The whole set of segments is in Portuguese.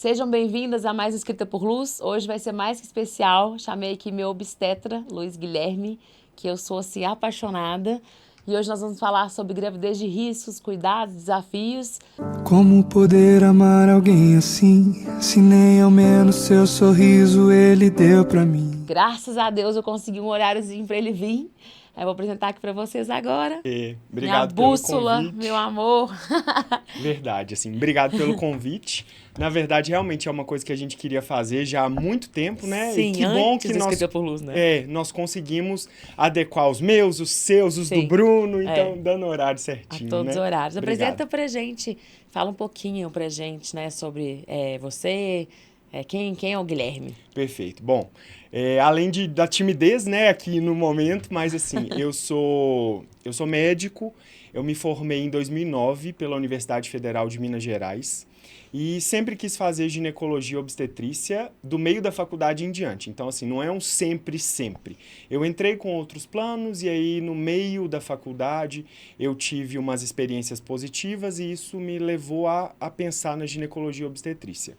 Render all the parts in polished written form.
Sejam bem-vindas a Mais Escrita por Luz. Hoje vai ser mais que especial. Chamei aqui meu obstetra, Luiz Guilherme, que eu sou assim apaixonada. E hoje nós vamos falar sobre gravidez de riscos, cuidados, desafios. Como poder amar alguém assim, se nem ao menos seu sorriso ele deu pra mim? Graças a Deus eu consegui um horáriozinho para ele vir. Eu vou apresentar aqui para vocês agora. Minha Obrigado pelo bússola, convite. meu amor. Verdade, assim, obrigado pelo convite. Na verdade, realmente é uma coisa que a gente queria fazer já há muito tempo, né? Sim, e que bom antes que do nós, Escrita por Luz, né? nós conseguimos adequar os meus, os seus, os do Sim, Bruno, então é. dando horário A certinho, todos os né? horários. Obrigado. Apresenta pra gente, fala um pouquinho pra gente, né, sobre você, quem é o Guilherme? Perfeito. Bom, além da timidez, né, aqui no momento, mas assim, eu sou médico, eu me formei em 2009 pela Universidade Federal de Minas Gerais e sempre quis fazer ginecologia e obstetrícia do meio da faculdade em diante. Então, assim, não é um sempre, sempre. Eu entrei com outros planos e aí no meio da faculdade eu tive umas experiências positivas e isso me levou a pensar na ginecologia e obstetrícia.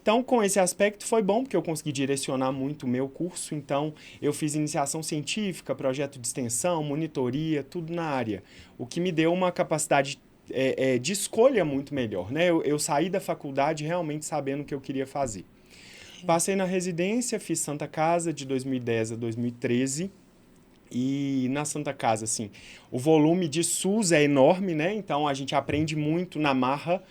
Então, com esse aspecto foi bom, porque eu consegui direcionar muito o meu curso. Então, eu fiz iniciação científica, projeto de extensão, monitoria, tudo na área. O que me deu uma capacidade de escolha muito melhor, né? Eu saí da faculdade realmente sabendo o que eu queria fazer. Passei na residência, fiz Santa Casa de 2010 a 2013. E na Santa Casa, assim, o volume de SUS é enorme, né? Então, a gente aprende muito na marra,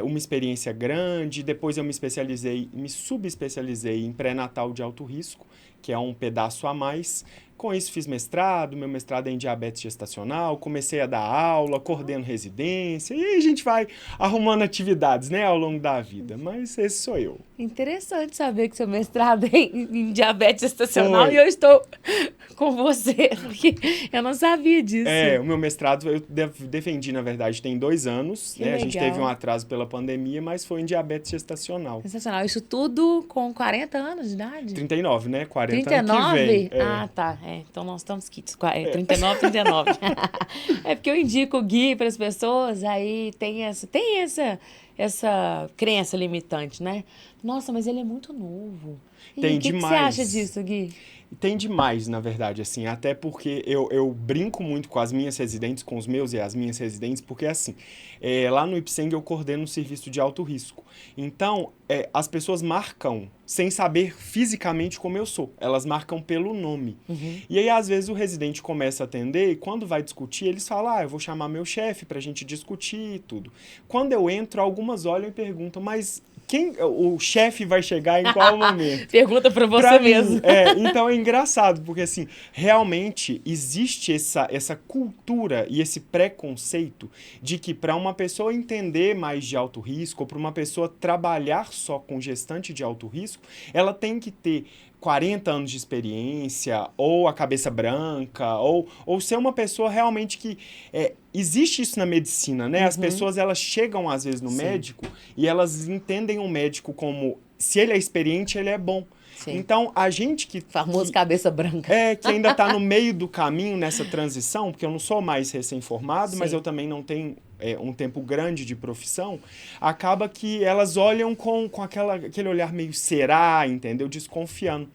uma experiência grande. Depois eu me subespecializei em pré-natal de alto risco, que é um pedaço a mais. Com isso fiz mestrado, meu mestrado é em diabetes gestacional, comecei a dar aula, coordeno residência, e aí a gente vai arrumando atividades, né, ao longo da vida. Mas esse sou eu. Interessante saber que seu mestrado é em diabetes gestacional e Foi. eu estou com você, porque eu não sabia disso. O meu mestrado eu defendi, na verdade, tem 2 anos, Que né? A gente teve um legal. atraso pela pandemia, mas foi em diabetes gestacional. Sensacional. Isso tudo com 40 anos de idade? 39, né? 40 ano que vem. 39? Ah, tá. Então nós estamos quites. 39, 39. É porque eu indico o Gui para as pessoas, aí tem essa crença limitante, né? Nossa, mas ele é muito novo. E Tem o que você acha demais. disso, Gui? Tem demais, na verdade, assim, até porque eu brinco muito com as minhas residentes, com os meus e as minhas residentes, porque assim, lá no Ipseng eu coordeno um serviço de alto risco. Então, as pessoas marcam sem saber fisicamente como eu sou, elas marcam pelo nome. E aí, às vezes, o residente começa a atender e quando vai discutir, eles falam, eu vou chamar meu chefe pra gente discutir e tudo. Quando eu entro, algumas olham e perguntam, mas o chefe vai chegar em qual momento? Pergunta para você Pra mim, mesmo. então é engraçado, porque assim, realmente existe essa cultura e esse preconceito de que para uma pessoa entender mais de alto risco, ou para uma pessoa trabalhar só com gestante de alto risco, ela tem que ter 40 anos de experiência, ou a cabeça branca, ou ser uma pessoa realmente que... existe isso na medicina, né? As pessoas, elas chegam às vezes no Sim. médico e elas entendem o médico como, se ele é experiente, ele é bom. Sim. Então, a gente Famoso cabeça branca. que ainda está no meio do caminho nessa transição, porque eu não sou mais recém-formado, mas Sim. eu também não tenho um tempo grande de profissão, acaba que elas olham com aquele olhar meio será, entendeu? Desconfiando.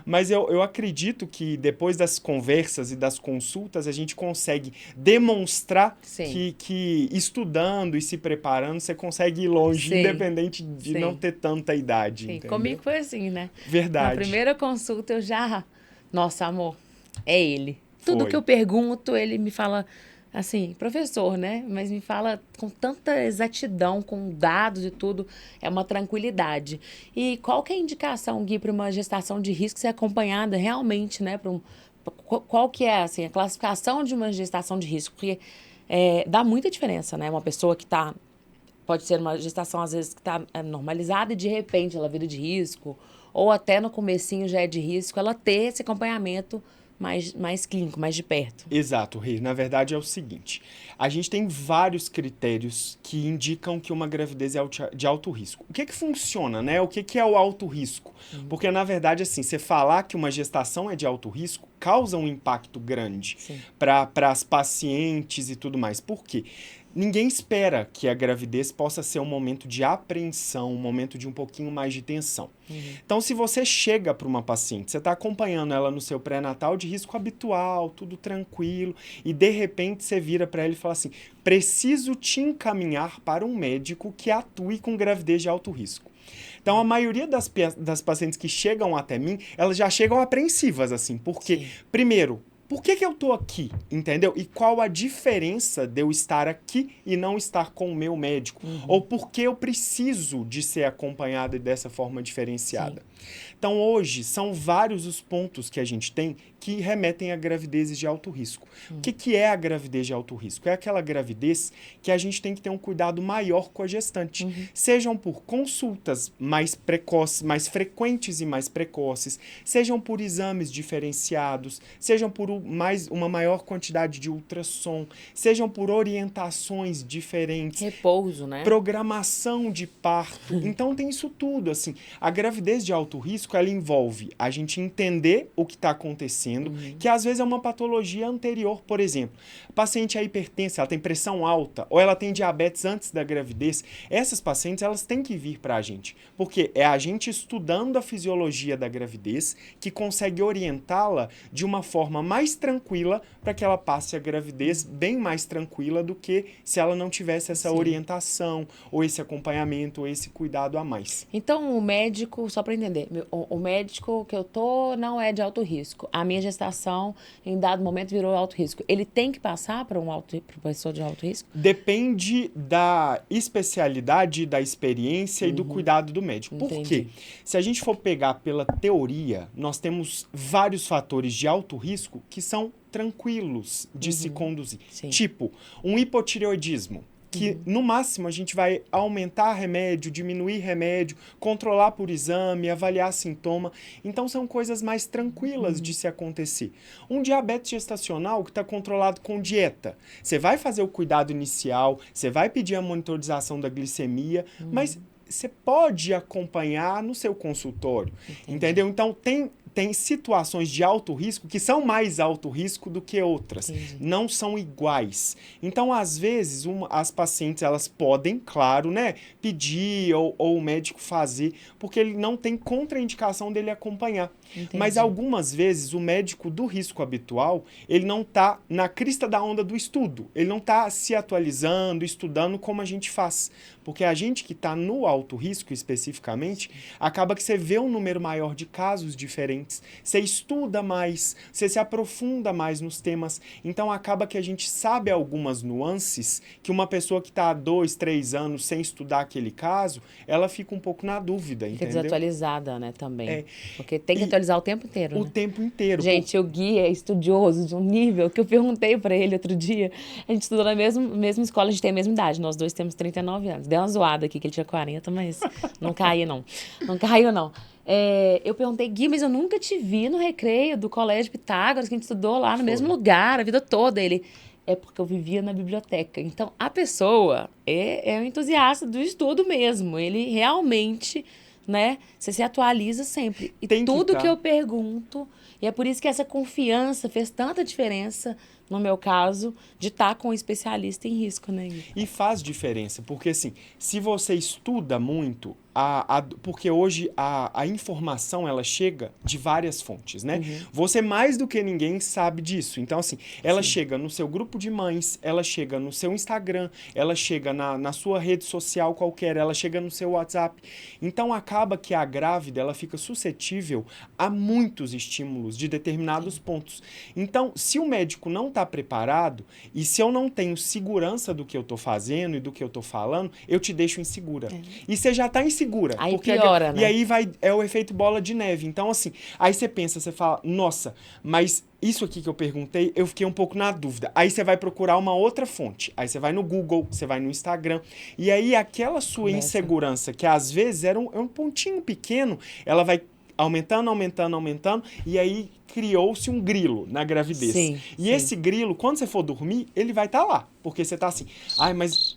Mas eu acredito que depois das conversas e das consultas, a gente consegue demonstrar Sim. que estudando e se preparando, você consegue ir longe, Sim. independente de Sim. não ter tanta idade, Sim, entendeu? comigo foi assim, né? Verdade. Na primeira consulta eu já... Nossa, amor, é ele. Tudo Foi. que eu pergunto, ele me fala... Assim, professor, né? Mas me fala com tanta exatidão, com dados e tudo. É uma tranquilidade. E qual que é a indicação, Gui, para uma gestação de risco ser acompanhada realmente, né? Qual que é, assim, a classificação de uma gestação de risco? Porque dá muita diferença, né? Uma pessoa que está... Pode ser uma gestação, às vezes, que está normalizada e, de repente, ela vira de risco. Ou até no comecinho já é de risco. Ela ter esse acompanhamento mais clínico, mais de perto. Exato, Rê. Na verdade é o seguinte, a gente tem vários critérios que indicam que uma gravidez é de alto risco. O que funciona, né? O que é o alto risco? Porque, na verdade, assim, você falar que uma gestação é de alto risco causa um impacto grande para as pacientes e tudo mais. Por quê? ninguém espera que a gravidez possa ser um momento de apreensão, um momento de um pouquinho mais de tensão. Então, se você chega para uma paciente, você está acompanhando ela no seu pré-natal de risco habitual, tudo tranquilo, e de repente você vira para ela e fala assim, preciso te encaminhar para um médico que atue com gravidez de alto risco. Então, a maioria das pacientes que chegam até mim, elas já chegam apreensivas, assim, porque, primeiro, por que eu tô aqui, entendeu? E qual a diferença de eu estar aqui e não estar com o meu médico? Ou por que eu preciso de ser acompanhada dessa forma diferenciada? Então, hoje, são vários os pontos que a gente tem que remetem a gravidezes de alto risco. O que é a gravidez de alto risco? É aquela gravidez que a gente tem que ter um cuidado maior com a gestante. Sejam por consultas mais precoces, mais frequentes e mais precoces, sejam por exames diferenciados, sejam por uma maior quantidade de ultrassom, sejam por orientações diferentes. Repouso, né? Programação de parto. Então, tem isso tudo, assim. A gravidez de alto risco, ela envolve a gente entender o que está acontecendo, que às vezes é uma patologia anterior, por exemplo. A paciente é hipertensa, ela tem pressão alta, ou ela tem diabetes antes da gravidez. Essas pacientes, elas têm que vir para a gente, porque é a gente estudando a fisiologia da gravidez que consegue orientá-la de uma forma mais tranquila para que ela passe a gravidez bem mais tranquila do que se ela não tivesse essa orientação, ou esse acompanhamento, ou esse cuidado a mais. Então, o médico, só para entender, o médico que eu tô não é de alto risco. A minha gestação, em dado momento, virou alto risco. Ele tem que passar para uma pessoa de alto risco? Depende da especialidade, da experiência e do cuidado do médico. Por quê? Se a gente for pegar pela teoria, nós temos vários fatores de alto risco que são tranquilos de se conduzir. Tipo, um hipotireoidismo, que no máximo a gente vai aumentar remédio, diminuir remédio, controlar por exame, avaliar sintoma. Então são coisas mais tranquilas de se acontecer. Um diabetes gestacional que está controlado com dieta. Você vai fazer o cuidado inicial, você vai pedir a monitorização da glicemia, mas você pode acompanhar no seu consultório, entendeu? Então tem situações de alto risco que são mais alto risco do que outras. Não são iguais. Então, às vezes, as pacientes, elas podem, claro, né, pedir ou o médico fazer, porque ele não tem contraindicação dele acompanhar. Mas algumas vezes o médico do risco habitual, ele não está na crista da onda do estudo. Ele não está se atualizando, estudando como a gente faz. Porque a gente que está no alto risco especificamente, acaba que você vê um número maior de casos diferentes, você estuda mais, você se aprofunda mais nos temas. Então acaba que a gente sabe algumas nuances que uma pessoa que está há 2, 3 anos sem estudar aquele caso, ela fica um pouco na dúvida, Fica entendeu? desatualizada, né, também. Porque tem que atualizar o tempo inteiro, O né? tempo inteiro. Gente, o Gui é estudioso de um nível que eu perguntei pra ele outro dia. A gente estudou na mesma escola, a gente tem a mesma idade. Nós dois temos 39 anos. Deu uma zoada aqui, que ele tinha 40, mas não caía, não. Não caiu, não. Eu perguntei, Gui, mas eu nunca te vi no recreio do Colégio Pitágoras, que a gente estudou lá no mesmo lugar, a vida toda. Ele, é porque eu vivia na biblioteca. Então, a pessoa é um entusiasta do estudo mesmo. Ele realmente, né, você se atualiza sempre. E Tem que tudo tá. que eu pergunto, e é por isso que essa confiança fez tanta diferença, no meu caso, de estar com um especialista em risco, né, Gui? E faz diferença, porque assim, se você estuda muito, porque hoje a informação, ela chega de várias fontes, né? Você mais do que ninguém sabe disso. Então, assim, ela chega no seu grupo de mães, ela chega no seu Instagram, ela chega na sua rede social qualquer, ela chega no seu WhatsApp. Então, acaba que a grávida, ela fica suscetível a muitos estímulos de determinados pontos. Então, se o médico não está preparado, e se eu não tenho segurança do que eu estou fazendo e do que eu estou falando, eu te deixo insegura. E você já está insegura. Aí piora, né? E aí é o efeito bola de neve. Então, assim, aí você pensa, você fala, nossa, mas isso aqui que eu perguntei, eu fiquei um pouco na dúvida. Aí você vai procurar uma outra fonte. Aí você vai no Google, você vai no Instagram. E aí aquela sua insegurança, que às vezes é um pontinho pequeno, ela vai aumentando, e aí criou-se um grilo na gravidez. Esse grilo, quando você for dormir, ele vai estar lá. Porque você tá assim, mas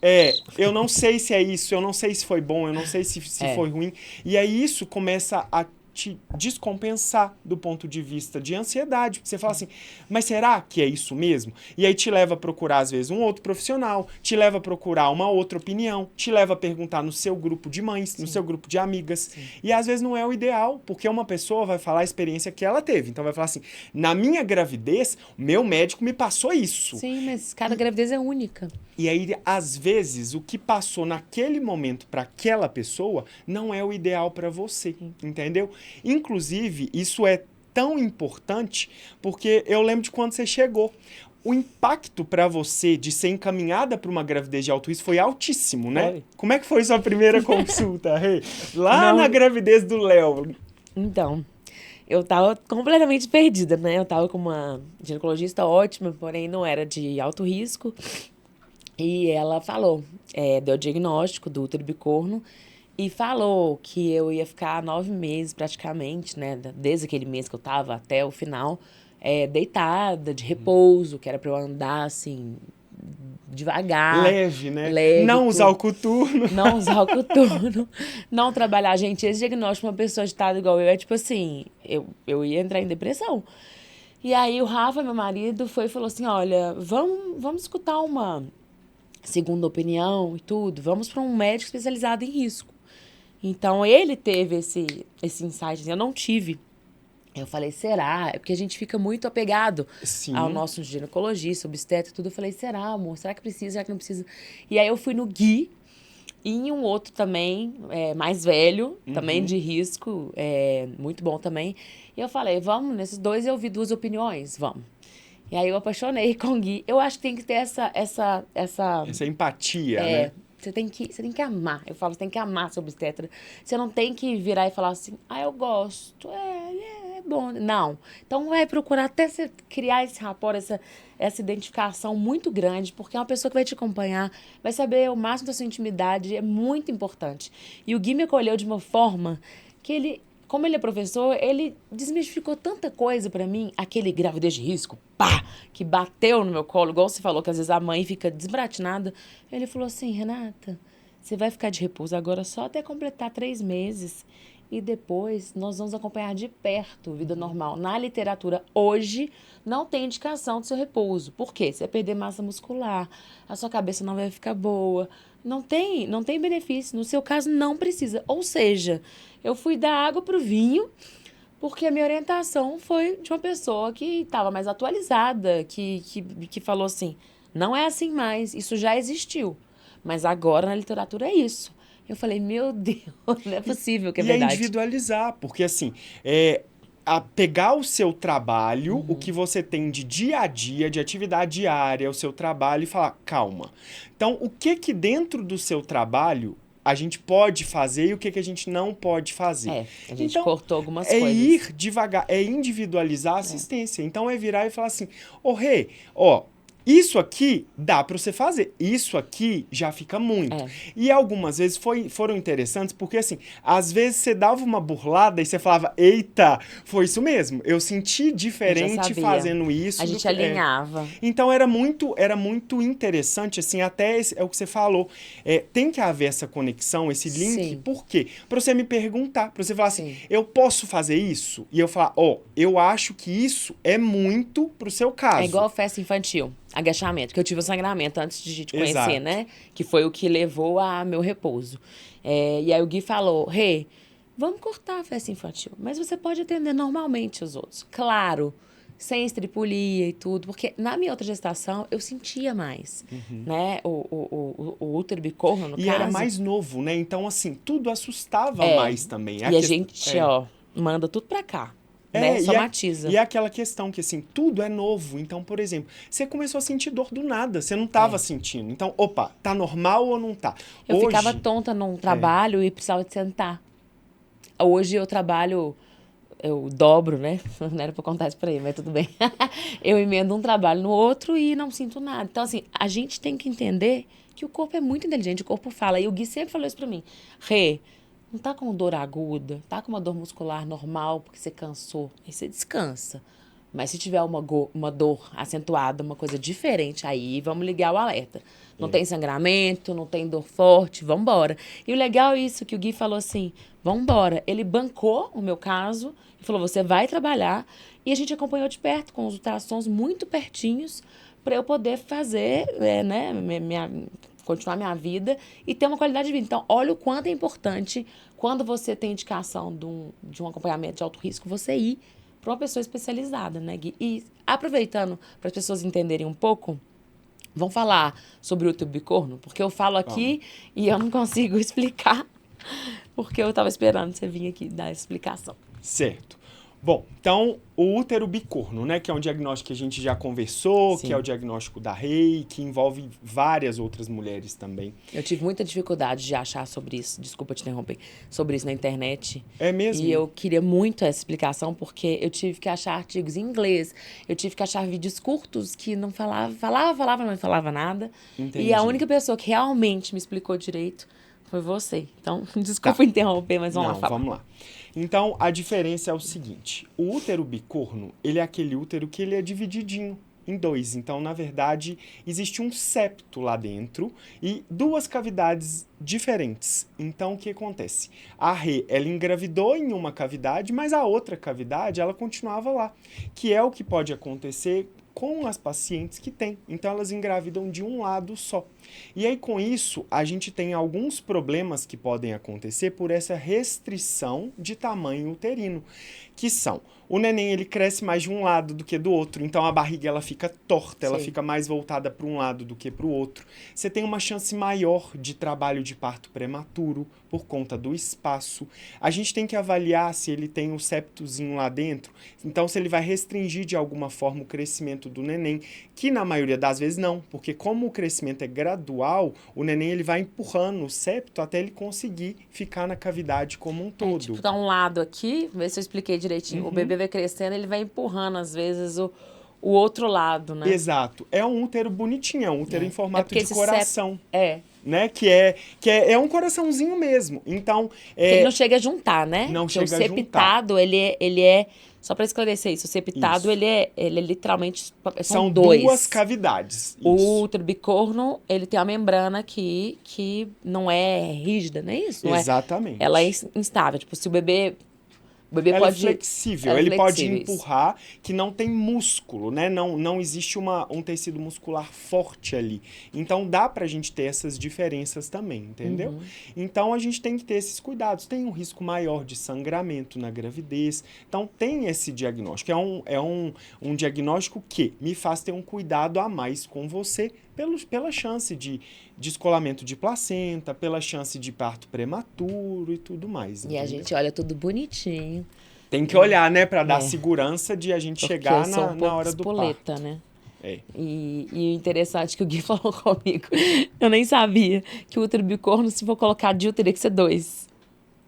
eu não sei se é isso, eu não sei se foi bom, eu não sei se foi ruim. E aí isso começa a te descompensar do ponto de vista de ansiedade. Porque você fala assim, mas será que é isso mesmo? E aí te leva a procurar, às vezes, um outro profissional, te leva a procurar uma outra opinião, te leva a perguntar no seu grupo de mães, no seu grupo de amigas. Sim. E às vezes não é o ideal, porque uma pessoa vai falar a experiência que ela teve. Então vai falar assim, na minha gravidez, meu médico me passou isso. Sim, mas cada gravidez é única. E aí, às vezes, o que passou naquele momento para aquela pessoa não é o ideal para você, entendeu? Inclusive, isso é tão importante porque eu lembro de quando você chegou. O impacto para você de ser encaminhada para uma gravidez de alto risco foi altíssimo, né? Foi. Como é que foi sua primeira consulta, Rê? Lá na gravidez do Léo. Então, eu tava completamente perdida, né? Eu tava com uma ginecologista ótima, porém não era de alto risco. E ela falou, deu o diagnóstico do útero bicorno e falou que eu ia ficar 9 meses praticamente, né? Desde aquele mês que eu tava até o final, deitada, de repouso, que era pra eu andar assim, devagar. Leve, né? Leve, não usar o coturno. Não usar o coturno. Não trabalhar. Gente, esse diagnóstico, uma pessoa agitada igual eu, é tipo assim, eu ia entrar em depressão. E aí o Rafa, meu marido, foi e falou assim, olha, vamos escutar uma segunda opinião e tudo, vamos para um médico especializado em risco. Então, ele teve esse insight, assim, eu não tive. Eu falei, será? É porque a gente fica muito apegado ao nosso ginecologista, obstetra e tudo. Eu falei, será, amor? Será que precisa? Será que não precisa? E aí eu fui no Gui e em um outro também, mais velho, também de risco, muito bom também. E eu falei, vamos, nesses dois eu vi 2 opiniões, vamos. E aí eu apaixonei com o Gui. Eu acho que tem que ter essa empatia, né? Você tem que amar. Eu falo, você tem que amar seu obstetra. Você não tem que virar e falar assim, eu gosto, é bom. Não. Então vai procurar até você criar esse rapport, essa identificação muito grande, porque é uma pessoa que vai te acompanhar, vai saber o máximo da sua intimidade, é muito importante. E o Gui me acolheu de uma forma que ele, como ele é professor, ele desmistificou tanta coisa pra mim, aquele gravidez de risco, que bateu no meu colo, igual você falou, que às vezes a mãe fica desbaratinada. Ele falou assim, Renata, você vai ficar de repouso agora só até completar 3 meses e depois nós vamos acompanhar de perto vida normal. Na literatura, hoje, não tem indicação do seu repouso. Por quê? Você vai perder massa muscular, a sua cabeça não vai ficar boa. Não tem benefício. No seu caso, não precisa. Ou seja, eu fui da água pro vinho, porque a minha orientação foi de uma pessoa que estava mais atualizada, que falou assim, não é assim mais, isso já existiu. Mas agora na literatura é isso. Eu falei, meu Deus, não é possível que é verdade. E individualizar, porque assim, pegar o seu trabalho, o que você tem de dia a dia, de atividade diária, o seu trabalho e falar, calma. Então, o que dentro do seu trabalho a gente pode fazer e o que a gente não pode fazer. A gente cortou algumas coisas. É ir devagar, é individualizar a assistência. Então, é virar e falar assim, Rê, isso aqui dá para você fazer, isso aqui já fica muito. E algumas vezes foram interessantes, porque assim, às vezes você dava uma burlada e você falava, eita, foi isso mesmo, eu senti diferente fazendo isso. A gente alinhava. Então era muito interessante, assim, até é o que você falou, tem que haver essa conexão, esse link. Sim. Por quê? Para você me perguntar, para você falar assim, eu posso fazer isso? E eu falar, eu acho que isso é muito pro seu caso. É igual festa infantil. Agachamento, que eu tive o sangramento antes de te conhecer, né? Que foi o que levou a meu repouso. E aí o Gui falou, Rê, vamos cortar a festa infantil, mas você pode atender normalmente os outros. Claro, sem estripulia e tudo, porque na minha outra gestação eu sentia mais, né? O útero bicorno, no caso. E era mais novo, né? Então, assim, tudo assustava mais também. E a gente, manda tudo pra cá. Né? Somatiza. E é aquela questão que, assim, tudo é novo. Então, por exemplo, você começou a sentir dor do nada. Você não estava sentindo. Então, tá normal ou não tá? Eu ficava tonta num trabalho e precisava de sentar. Hoje eu trabalho, eu dobro, né? Não era pra contar isso pra ele, mas tudo bem. Eu emendo um trabalho no outro e não sinto nada. Então, assim, a gente tem que entender que o corpo é muito inteligente. O corpo fala. E o Gui sempre falou isso pra mim. Rê, não tá com dor aguda, tá com uma dor muscular normal porque você cansou. Aí você descansa. Mas se tiver uma dor acentuada, uma coisa diferente, aí vamos ligar o alerta. Não tem sangramento, não tem dor forte, vambora. E o legal é isso que o Gui falou assim, vambora. Ele bancou o meu caso e falou, você vai trabalhar. E a gente acompanhou de perto, com os ultrassons muito pertinhos, para eu poder fazer, né, continuar minha vida e ter uma qualidade de vida. Então, olha o quanto é importante, quando você tem indicação de um acompanhamento de alto risco, você ir para uma pessoa especializada, né, Gui? E aproveitando para as pessoas entenderem um pouco, vamos falar sobre o útero bicorno? Porque eu falo aqui e eu não consigo explicar, porque eu estava esperando você vir aqui dar essa explicação. Certo. Bom, então, o útero bicorno, né, que é um diagnóstico que a gente já conversou, Sim. que é o diagnóstico da Rei, que envolve várias outras mulheres também. Eu tive muita dificuldade de achar sobre isso, desculpa te interromper, sobre isso na internet. É mesmo? E eu queria muito essa explicação, porque eu tive que achar artigos em inglês, eu tive que achar vídeos curtos que não falava, mas não falava nada. Entendi. E a única pessoa que realmente me explicou direito foi você. Então, desculpa interromper, mas vamos lá falar. Vamos lá. Então, a diferença é o seguinte. O útero bicorno, ele é aquele útero que ele é divididinho em dois. Então, na verdade, existe um septo lá dentro e duas cavidades diferentes. Então, o que acontece? A Rê, ela engravidou em uma cavidade, mas a outra cavidade, ela continuava lá. Que é o que pode acontecer com as pacientes que têm. Então, elas engravidam de um lado só. E aí, com isso, a gente tem alguns problemas que podem acontecer por essa restrição de tamanho uterino, que são: o neném, ele cresce mais de um lado do que do outro, então a barriga, ela fica torta, ela fica mais voltada para um lado do que para o outro. Você tem uma chance maior de trabalho de parto prematuro por conta do espaço. A gente tem que avaliar se ele tem o septozinho lá dentro, então se ele vai restringir de alguma forma o crescimento do neném, que na maioria das vezes não, porque como o crescimento é gradual, o neném, ele vai empurrando o septo até ele conseguir ficar na cavidade como um todo. Tipo, tá um lado aqui, vê se eu expliquei direitinho. O bebê vai crescendo, ele vai empurrando, às vezes, o outro lado, né? Exato. É um útero bonitinho, é um útero em formato de coração. Né? Que é um coraçãozinho mesmo. Então, ele não chega a juntar, né? Não Porque chega a juntar. O septado, ele é... Só para esclarecer isso, o septado, ele é literalmente... São duas cavidades. O útero bicorno, ele tem uma membrana aqui que não é rígida, não é isso? Não Exatamente. Ela é instável. Tipo, se o bebê ela pode... é flexível, ele pode empurrar, que não tem músculo, né? Não existe um tecido muscular forte ali. Então, dá pra gente ter essas diferenças também, entendeu? Então, a gente tem que ter esses cuidados. Tem um risco maior de sangramento na gravidez. Então, tem esse diagnóstico. É um diagnóstico que me faz ter um cuidado a mais com você, pela chance de descolamento de placenta, pela chance de parto prematuro e tudo mais. E entendeu? a gente olha tudo bonitinho. Tem que olhar, né, para dar segurança de a gente chegar na hora do parto. Né? É. E o interessante que o Gui falou comigo, eu nem sabia que o útero bicorno, se for colocar DIU, teria que ser 2.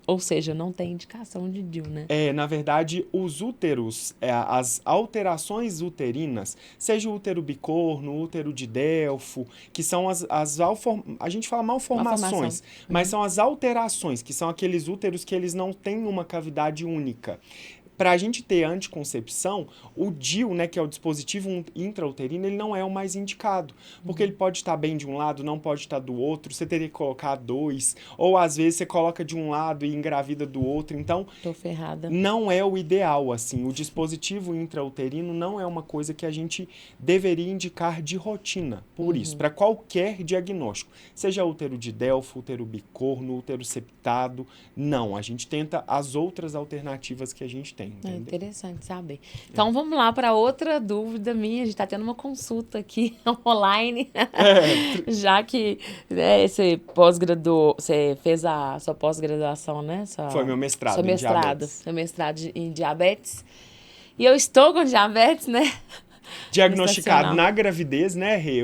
Ou seja, não tem indicação de DIU, né? Na verdade, os úteros, as alterações uterinas, seja o útero bicorno, o útero de Delfo, que são a gente fala malformações, mas são as alterações, que são aqueles úteros que eles não têm uma cavidade única. Para a gente ter anticoncepção, o DIU, né, que é o dispositivo intrauterino, ele não é o mais indicado. Porque ele pode estar bem de um lado, não pode estar do outro, você teria que colocar 2. Ou às vezes você coloca de um lado e engravida do outro. Então, tô ferrada. Não é o ideal, assim. O dispositivo intrauterino não é uma coisa que a gente deveria indicar de rotina. Por isso, para qualquer diagnóstico, seja útero de Delfo, útero bicorno, útero septado, não. A gente tenta as outras alternativas que a gente tem. É interessante saber. Então, vamos lá para outra dúvida minha. A gente está tendo uma consulta aqui online. Já que você fez a sua pós-graduação, né? Foi meu mestrado em diabetes. Seu mestrado em diabetes. E eu estou com diabetes, né? Diagnosticado na gravidez, né, Rê?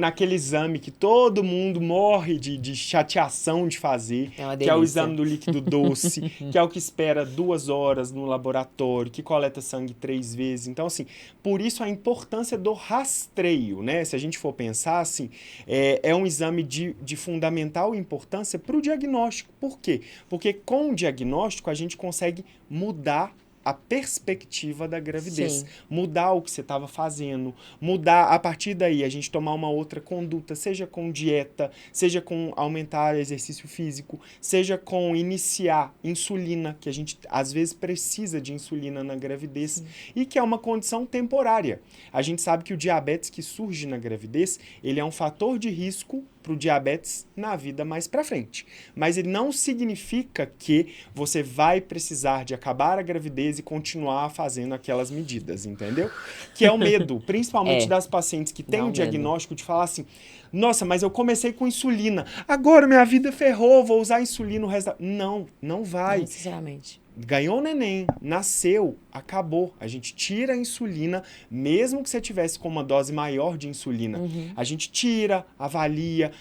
Naquele exame que todo mundo morre de chateação de fazer, que é o exame do líquido doce, que é o que espera 2 horas no laboratório, que coleta sangue 3 vezes. Então, assim, por isso a importância do rastreio, né? Se a gente for pensar, assim, é um exame de fundamental importância para o diagnóstico. Por quê? Porque com o diagnóstico a gente consegue mudar a perspectiva da gravidez. Sim. Mudar o que você estava fazendo, mudar, a partir daí, a gente tomar uma outra conduta, seja com dieta, seja com aumentar exercício físico, seja com iniciar insulina, que a gente às vezes precisa de insulina na gravidez, Sim. e que é uma condição temporária. A gente sabe que o diabetes que surge na gravidez, ele é um fator de risco para o diabetes na vida mais para frente. Mas ele não significa que você vai precisar de acabar a gravidez e continuar fazendo aquelas medidas, entendeu? Que é o medo, principalmente das pacientes que têm o diagnóstico de falar assim, nossa, mas eu comecei com insulina, agora minha vida ferrou, vou usar insulina o resto da... Não, não vai. Não, sinceramente. Ganhou o neném, nasceu, acabou. A gente tira a insulina, mesmo que você tivesse com uma dose maior de insulina. A gente tira, avalia,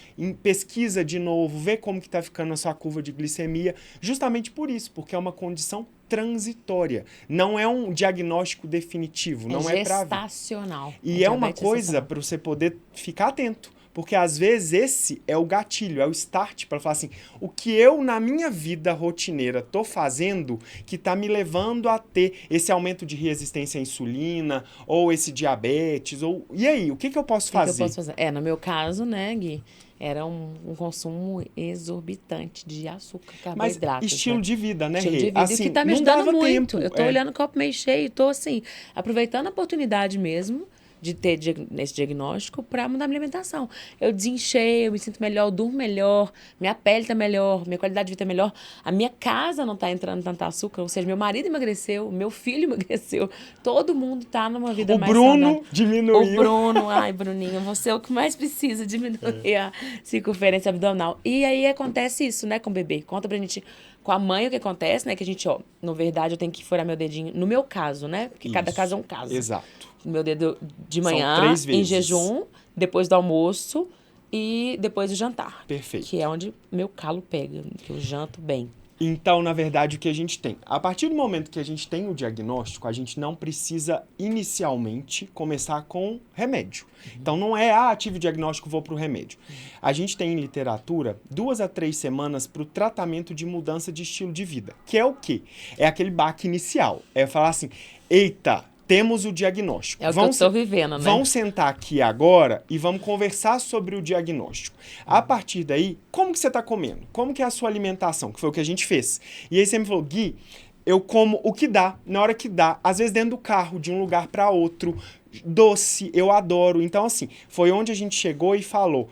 pesquisa de novo, vê como que está ficando a sua curva de glicemia, justamente por isso, porque é uma condição transitória. Não é um diagnóstico definitivo, não é para gestacional. E é uma coisa para você poder ficar atento. Porque às vezes esse é o gatilho, é o start para falar assim, o que eu na minha vida rotineira tô fazendo que tá me levando a ter esse aumento de resistência à insulina, ou esse diabetes, ou... E aí, o que eu posso fazer? O que eu posso fazer? No meu caso, né, Gui, era um consumo exorbitante de açúcar, carboidratos. Mas estilo de vida, né, Estilo Rê? de vida, Assim, e que tá me não ajudando dava muito. tempo. Eu tô olhando o copo meio cheio, tô assim, aproveitando a oportunidade mesmo de ter esse diagnóstico para mudar minha alimentação. Eu desinchei, eu me sinto melhor, eu durmo melhor, minha pele tá melhor, minha qualidade de vida é melhor, a minha casa não tá entrando tanto açúcar, ou seja, meu marido emagreceu, meu filho emagreceu, todo mundo tá numa vida mais saudável. O Bruno diminuiu. O Bruno, ai, Bruninho, você é o que mais precisa diminuir a circunferência abdominal. E aí acontece isso, né, com o bebê. Conta pra gente, com a mãe, o que acontece, né, que a gente, na verdade, eu tenho que furar meu dedinho, no meu caso, né, porque cada caso é um caso. Exato. Meu dedo de São manhã, 3 vezes. em jejum, depois do almoço e depois do jantar. Perfeito. Que é onde meu calo pega, que eu janto bem. Então, na verdade, o que a gente tem? A partir do momento que a gente tem o diagnóstico, a gente não precisa inicialmente começar com remédio. Então, não é, tive o diagnóstico, vou para o remédio. A gente tem em literatura 2 a 3 semanas para o tratamento de mudança de estilo de vida. Que é o quê? É aquele baque inicial. É falar assim, eita, temos o diagnóstico. É o que eu estou vivendo, né? Vamos sentar aqui agora e vamos conversar sobre o diagnóstico. A partir daí, como que você está comendo? Como que é a sua alimentação? Que foi o que a gente fez. E aí você me falou, Gui, eu como o que dá, na hora que dá. Às vezes dentro do carro, de um lugar para outro. Doce, eu adoro. Então, assim, foi onde a gente chegou e falou,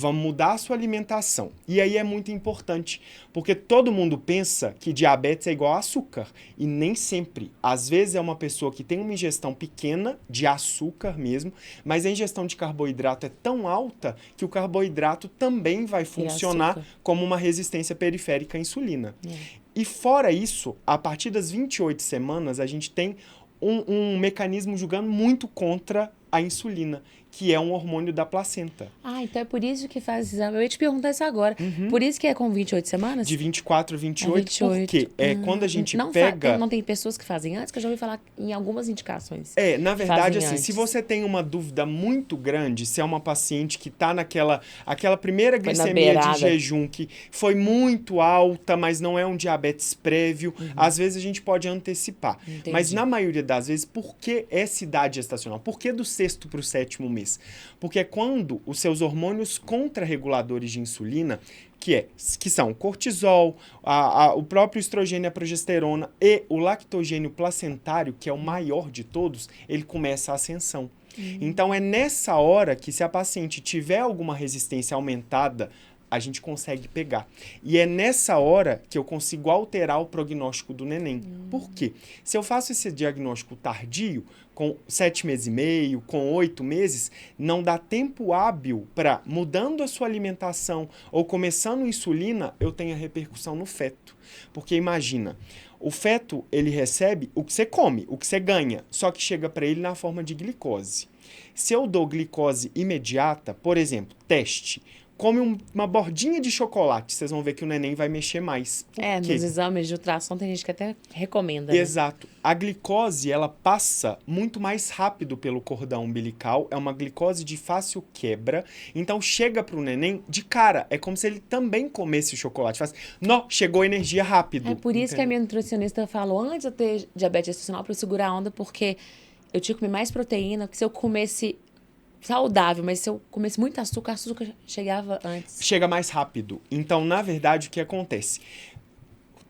vamos mudar a sua alimentação. E aí é muito importante, porque todo mundo pensa que diabetes é igual a açúcar. E nem sempre. Às vezes é uma pessoa que tem uma ingestão pequena de açúcar mesmo, mas a ingestão de carboidrato é tão alta que o carboidrato também vai funcionar como uma resistência periférica à insulina. E fora isso, a partir das 28 semanas, a gente tem um mecanismo jogando muito contra a insulina, que é um hormônio da placenta. Então é por isso que faz exame. Eu ia te perguntar isso agora. Por isso que é com 28 semanas? De 24 a 28, porque quando a gente não pega... Não tem pessoas que fazem antes, que eu já ouvi falar em algumas indicações. Na verdade, assim, antes. se você tem uma dúvida muito grande, se é uma paciente que está aquela primeira glicemia de jejum que foi muito alta, mas não é um diabetes prévio, às vezes a gente pode antecipar. Entendi. Mas na maioria das vezes, por que essa idade gestacional? Por que do 6º para o 7º mês? Porque é quando os seus hormônios contrarreguladores de insulina, que são o cortisol, o próprio estrogênio e a progesterona e o lactogênio placentário, que é o maior de todos, ele começa a ascensão. Então é nessa hora que, se a paciente tiver alguma resistência aumentada, a gente consegue pegar. E é nessa hora que eu consigo alterar o prognóstico do neném. Por quê? Se eu faço esse diagnóstico tardio, com 7 meses e meio, com 8 meses, não dá tempo hábil para, mudando a sua alimentação ou começando insulina, eu tenho a repercussão no feto. Porque imagina, o feto, ele recebe o que você come, o que você ganha, só que chega para ele na forma de glicose. Se eu dou glicose imediata, por exemplo, teste, come uma bordinha de chocolate, vocês vão ver que o neném vai mexer mais. Por quê? Nos exames de ultrassom tem gente que até recomenda, né? Exato. A glicose, ela passa muito mais rápido pelo cordão umbilical, é uma glicose de fácil quebra, então chega pro neném de cara, é como se ele também comesse o chocolate. Faz, não, chegou energia rápido. É por isso que a minha nutricionista falou, antes de eu ter diabetes gestacional, pra eu segurar a onda, porque eu tinha que comer mais proteína, porque se eu comesse saudável, mas se eu comesse muito açúcar, chegava antes. Chega mais rápido. Então, na verdade, o que acontece?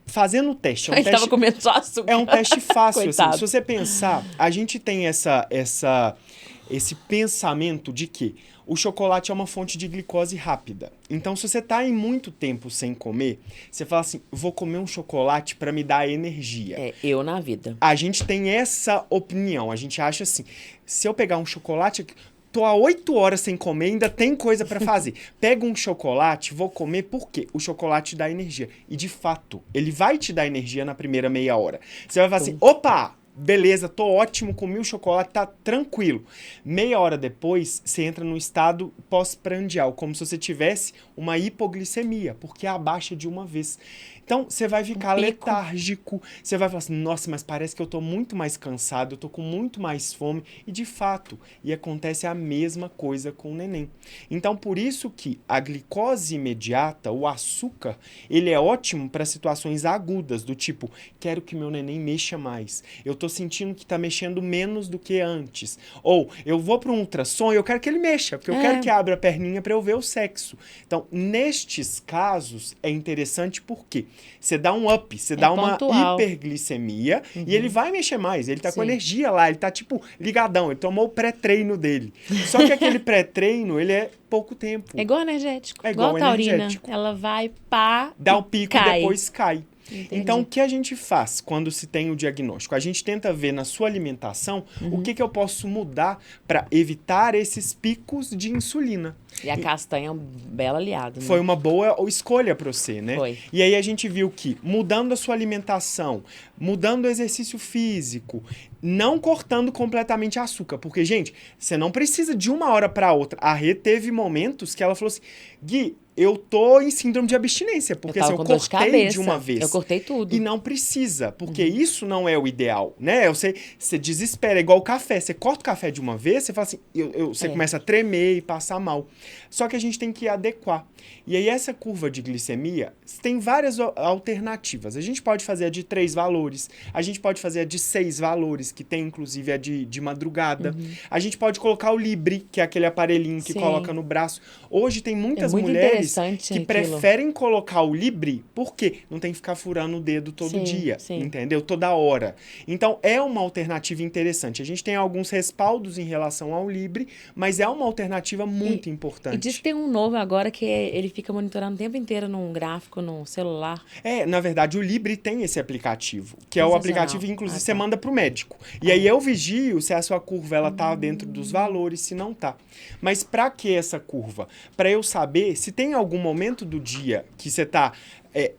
Fazendo o teste... Ele tava comendo só açúcar. É um teste fácil, assim. Coitado. Se você pensar, a gente tem esse pensamento de que o chocolate é uma fonte de glicose rápida. Então, se você tá em muito tempo sem comer, você fala assim, vou comer um chocolate para me dar energia. É, eu na vida. A gente tem essa opinião. A gente acha assim, se eu pegar um chocolate... Tô há 8 horas sem comer, ainda tem coisa pra fazer. Pego um chocolate, vou comer, por quê? O chocolate dá energia. E, de fato, ele vai te dar energia na primeira meia hora. Você vai falar assim, opa, beleza, tô ótimo, comi o chocolate, tá tranquilo. Meia hora depois, você entra no estado pós-prandial, como se você tivesse uma hipoglicemia, porque abaixa de uma vez. Então, você vai ficar letárgico, você vai falar assim, nossa, mas parece que eu tô muito mais cansado, eu tô com muito mais fome. E, de fato, acontece a mesma coisa com o neném. Então, por isso que a glicose imediata, o açúcar, ele é ótimo para situações agudas, do tipo, quero que meu neném mexa mais. Eu tô sentindo que tá mexendo menos do que antes. Ou, eu vou para um ultrassom e eu quero que ele mexa, porque eu quero que abra a perninha para eu ver o sexo. Então, nestes casos, é interessante porque você dá um up, você dá uma hiperglicemia e ele vai mexer mais. Ele tá com energia lá, ele tá tipo ligadão, ele tomou o pré-treino dele. Só que aquele pré-treino, ele é pouco tempo. É igual energético. É igual a taurina. energético. Ela vai, pá, dá o pico e depois cai. Entendi. Então, o que a gente faz quando se tem o diagnóstico? A gente tenta ver na sua alimentação o que eu posso mudar para evitar esses picos de insulina. E a castanha é um belo aliado, né? Foi uma boa escolha para você, né? Foi. E aí a gente viu que mudando a sua alimentação, mudando o exercício físico, não cortando completamente açúcar. Porque, gente, você não precisa de uma hora para outra. A Rê teve momentos que ela falou assim, Gui, eu tô em síndrome de abstinência, porque assim, eu cortei de uma vez. Eu cortei tudo. E não precisa, porque isso não é o ideal, né? Você desespera, é igual o café. Você corta o café de uma vez, você fala assim, você começa a tremer e passar mal. Só que a gente tem que adequar. E aí essa curva de glicemia tem várias alternativas. A gente pode fazer a de 3 valores, a gente pode fazer a de 6 valores, que tem inclusive a de madrugada. A gente pode colocar o Libre, que é aquele aparelhinho que coloca no braço. Hoje tem muitas mulheres que preferem colocar o Libre, porque não tem que ficar furando o dedo todo dia, entendeu? Toda hora. Então, é uma alternativa interessante. A gente tem alguns respaldos em relação ao Libre, mas é uma alternativa muito importante. E diz que tem um novo agora que ele fica monitorando o tempo inteiro num gráfico, no celular. Na verdade, o Libre tem esse aplicativo, que é o aplicativo que, inclusive, você manda pro médico. E aí eu vigio se a sua curva ela tá dentro dos valores, se não tá. Mas para que essa curva? Para eu saber se tem algum momento do dia que você está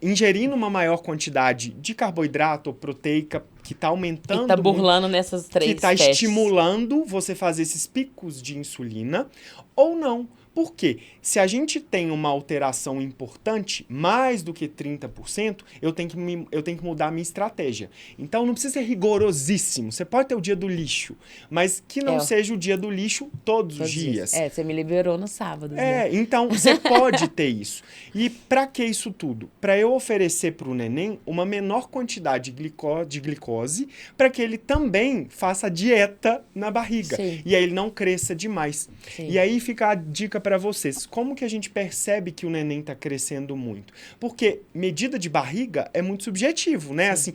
ingerindo uma maior quantidade de carboidrato ou proteica que está aumentando. E está burlando nessas 3 que está estimulando você fazer esses picos de insulina ou não. Por quê? Se a gente tem uma alteração importante, mais do que 30%, eu tenho que mudar a minha estratégia. Então, não precisa ser rigorosíssimo. Você pode ter o dia do lixo, mas que não seja o dia do lixo todos os dias. Você me liberou no sábado. Então, você pode ter isso. E para que isso tudo? Para eu oferecer para o neném uma menor quantidade de glicose, para que ele também faça dieta na barriga. E aí ele não cresça demais. E aí fica a dica para vocês. Como que a gente percebe que o neném está crescendo muito? Porque medida de barriga é muito subjetivo, né? Assim,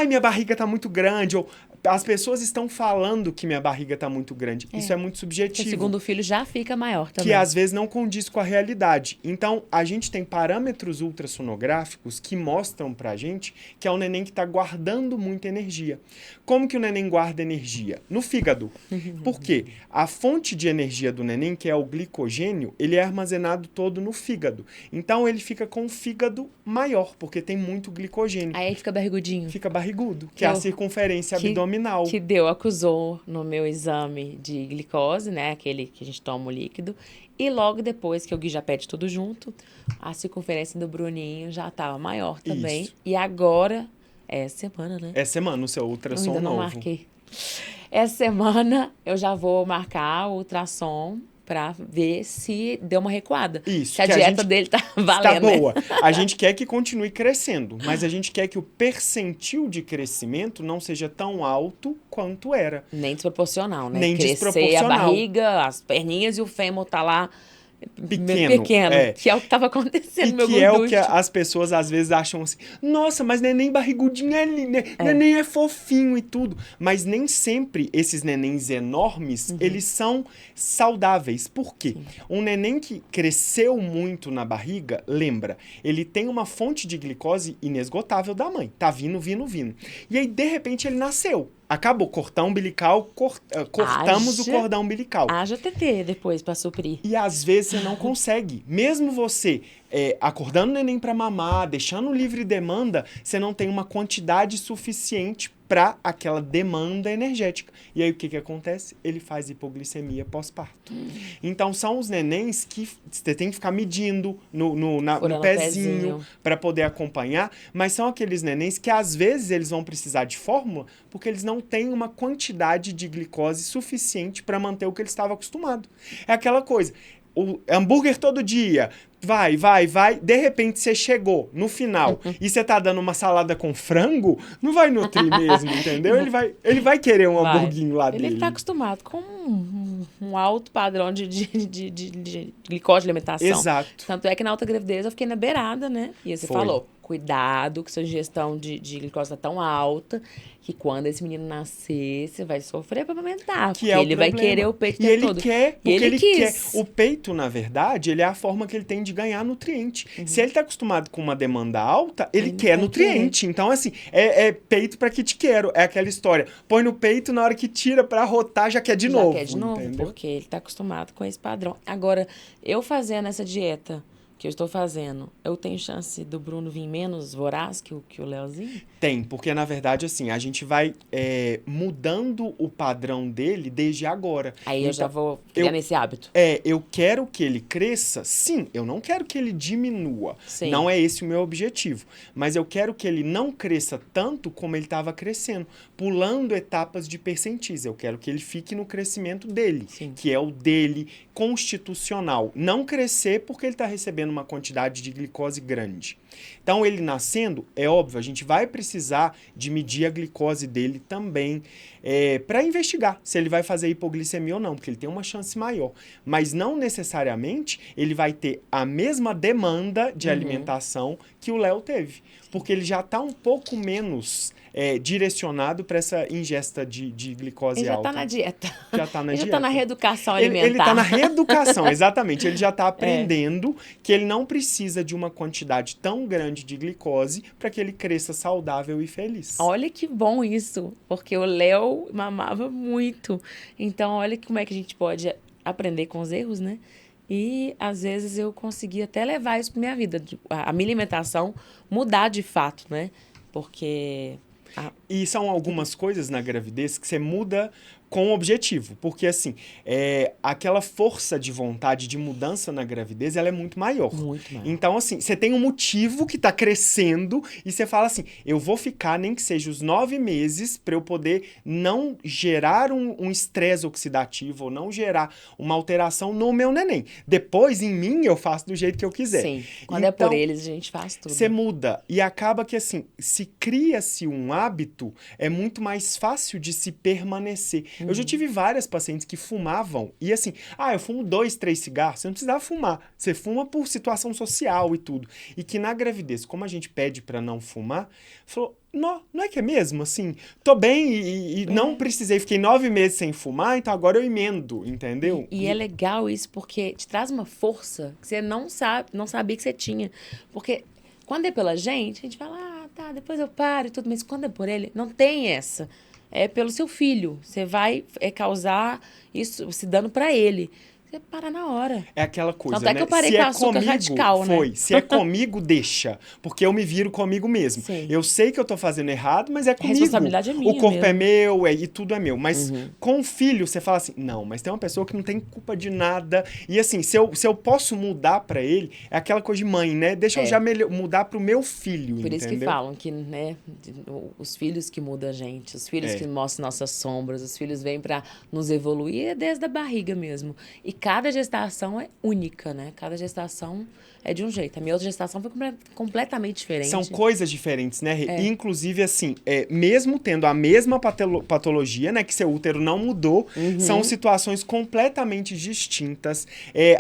minha barriga está muito grande, ou as pessoas estão falando que minha barriga está muito grande. Isso é muito subjetivo. O segundo filho já fica maior também. Que às vezes não condiz com a realidade. Então, a gente tem parâmetros ultrassonográficos que mostram pra gente que é o neném que está guardando muita energia. Como que o neném guarda energia? No fígado. Por quê? A fonte de energia do neném, que é o glicogênio, ele é armazenado todo no fígado. Então, ele fica com o fígado maior, porque tem muito glicogênio. Aí fica barrigudinho. Fica barrigudo, que é a circunferência abdominal. abdominal. Que acusou no meu exame de glicose, né? Aquele que a gente toma o líquido. E logo depois, que o Gui já pede tudo junto, a circunferência do Bruninho já estava maior também. Isso. E agora, essa semana, né? Essa semana, o seu Eu ultrassom ainda não novo. marquei. Essa semana eu já vou marcar o ultrassom pra ver se deu uma recuada. Isso, Se a que a dieta gente dele tá Está valendo, né? boa. A gente quer que continue crescendo, mas a gente quer que o percentil de crescimento não seja tão alto quanto era. Nem desproporcional, né? Nem Crescer desproporcional. a barriga, as perninhas e o fêmur tá lá Pequeno, é. que é o que tava acontecendo E no meu que é o que gorducho. as pessoas às vezes acham assim, nossa, mas neném barrigudinho é lindo, neném é fofinho e tudo. Mas nem sempre esses nenéns enormes, eles são saudáveis. Por quê? Um neném que cresceu muito na barriga, lembra, ele tem uma fonte de glicose inesgotável da mãe. Tá vindo, vindo, vindo. E aí, de repente, ele nasceu. Acabou, cordão umbilical, cortamos o cordão umbilical. Haja TT depois pra suprir. E às vezes você não consegue. Mesmo você acordando o neném para mamar, deixando livre demanda, você não tem uma quantidade suficiente para aquela demanda energética. E aí o que acontece? Ele faz hipoglicemia pós-parto. Então são os nenéns que você tem que ficar medindo no pezinho para poder acompanhar, mas são aqueles nenéns que às vezes eles vão precisar de fórmula porque eles não têm uma quantidade de glicose suficiente para manter o que ele estava acostumado. É aquela coisa, o hambúrguer todo dia, vai, de repente você chegou no final e você tá dando uma salada com frango, não vai nutrir mesmo, entendeu? Ele vai querer um hamburguinho lá dele. Ele tá acostumado com um alto padrão de glicose de alimentação. Exato. Tanto é que na alta gravidez eu fiquei na beirada, né? E você falou, cuidado que sua ingestão de glicose tá tão alta que quando esse menino nascer, você vai sofrer pra amamentar. Porque ele vai querer o peito e ele todo. Quer, porque ele quer. Quis. O peito, na verdade, ele é a forma que ele tem de ganhar nutriente. Se ele tá acostumado com uma demanda alta, ele quer nutriente. Então, assim, é peito pra que te quero. É aquela história. Põe no peito, na hora que tira pra rotar, já quer de novo. Já quer de novo, entendeu? porque ele tá acostumado com esse padrão. Agora, eu fazendo essa dieta que eu estou fazendo, eu tenho chance do Bruno vir menos voraz que o Leozinho? Tem, porque na verdade, assim, a gente vai mudando o padrão dele desde agora. Aí então, eu já vou criando esse hábito. Eu quero que ele cresça, sim, eu não quero que ele diminua. Sim. Não é esse o meu objetivo. Mas eu quero que ele não cresça tanto como ele estava crescendo, pulando etapas de percentis. Eu quero que ele fique no crescimento dele, que é o dele constitucional. Não crescer porque ele está recebendo uma quantidade de glicose grande. Então, ele nascendo, é óbvio, a gente vai precisar de medir a glicose dele também para investigar se ele vai fazer hipoglicemia ou não, porque ele tem uma chance maior. Mas não necessariamente ele vai ter a mesma demanda de alimentação que o Léo teve, porque ele já está um pouco menos direcionado para essa ingesta de glicose ele já alta. Tá na dieta. Já está na ele dieta. Já está na reeducação alimentar. Ele está na reeducação, exatamente. Ele já está aprendendo que ele não precisa de uma quantidade tão grande de glicose para que ele cresça saudável e feliz. Olha que bom isso, porque o Léo mamava muito. Então, olha como é que a gente pode aprender com os erros, né? E, às vezes, eu consegui até levar isso para minha vida. A minha alimentação mudar de fato, né? Porque... E são algumas coisas na gravidez que você muda com objetivo, porque assim, aquela força de vontade de mudança na gravidez, ela é muito maior. Muito maior. Então, assim, você tem um motivo que tá crescendo e você fala assim, eu vou ficar nem que seja os 9 meses para eu poder não gerar um estresse oxidativo ou não gerar uma alteração no meu neném. Depois, em mim, eu faço do jeito que eu quiser. Sim, quando então, é por eles, a gente faz tudo. Você muda e acaba que, assim, se cria-se um hábito, é muito mais fácil de se permanecer. Eu já tive várias pacientes que fumavam e assim, eu fumo 2, 3 cigarros, você não precisava fumar. Você fuma por situação social e tudo. E que na gravidez, como a gente pede para não fumar, falou, não é que é mesmo? Assim, tô bem e não precisei, fiquei 9 meses sem fumar, então agora eu emendo, entendeu? E é legal isso porque te traz uma força que você não sabia que você tinha. Porque quando é pela gente, a gente fala, tá, depois eu paro e tudo, mas quando é por ele, não tem essa. É pelo seu filho. Você vai causar isso, se dando para ele. você para na hora. É aquela coisa, Tanto é né? que eu parei Se com é açúcar comigo, radical, né? foi. Se é comigo, deixa. Porque eu me viro comigo mesmo. Sim. Eu sei que eu tô fazendo errado, mas é A comigo. responsabilidade é minha O corpo é mesmo. meu e tudo é meu. Mas com o filho, você fala assim, não, mas tem uma pessoa que não tem culpa de nada. E assim, se eu posso mudar pra ele, é aquela coisa de mãe, né? Deixa eu já mudar pro meu filho, Por isso que entendeu? falam que, né, os filhos que mudam a gente, os filhos que mostram nossas sombras, os filhos vêm pra nos evoluir é desde a barriga mesmo. E cada gestação é única, né? Cada gestação é de um jeito. A minha outra gestação foi completamente diferente. São coisas diferentes, né, Rê? Inclusive, assim, mesmo tendo a mesma patologia, né, que seu útero não mudou, são situações completamente distintas.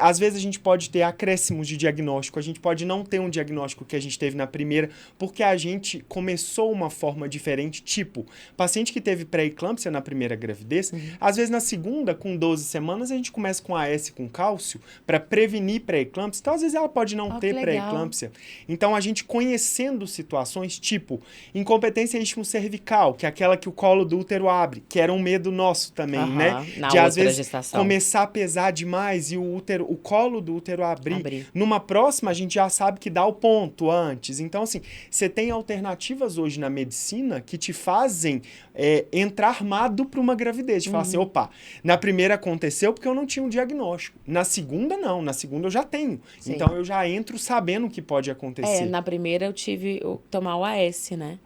Às vezes a gente pode ter acréscimos de diagnóstico, a gente pode não ter um diagnóstico que a gente teve na primeira, porque a gente começou uma forma diferente, tipo, paciente que teve pré-eclâmpsia na primeira gravidez, às vezes na segunda, com 12 semanas, a gente começa com AS com cálcio para prevenir pré-eclâmpsia, então às vezes ela pode não ter pré-eclâmpsia. Então, a gente conhecendo situações tipo incompetência istmo-cervical, que é aquela que o colo do útero abre, que era um medo nosso também, né? De, às vezes, gestação, começar a pesar demais e o colo do útero abrir. Numa próxima, a gente já sabe que dá o ponto antes. Então, assim, você tem alternativas hoje na medicina que te fazem entrar armado para uma gravidez. De falar assim, opa, na primeira aconteceu porque eu não tinha um diagnóstico. Na segunda, não. Na segunda, eu já tenho. Sim. Então, eu já entro sabendo o que pode acontecer. Na primeira eu tive tomar o AS, né?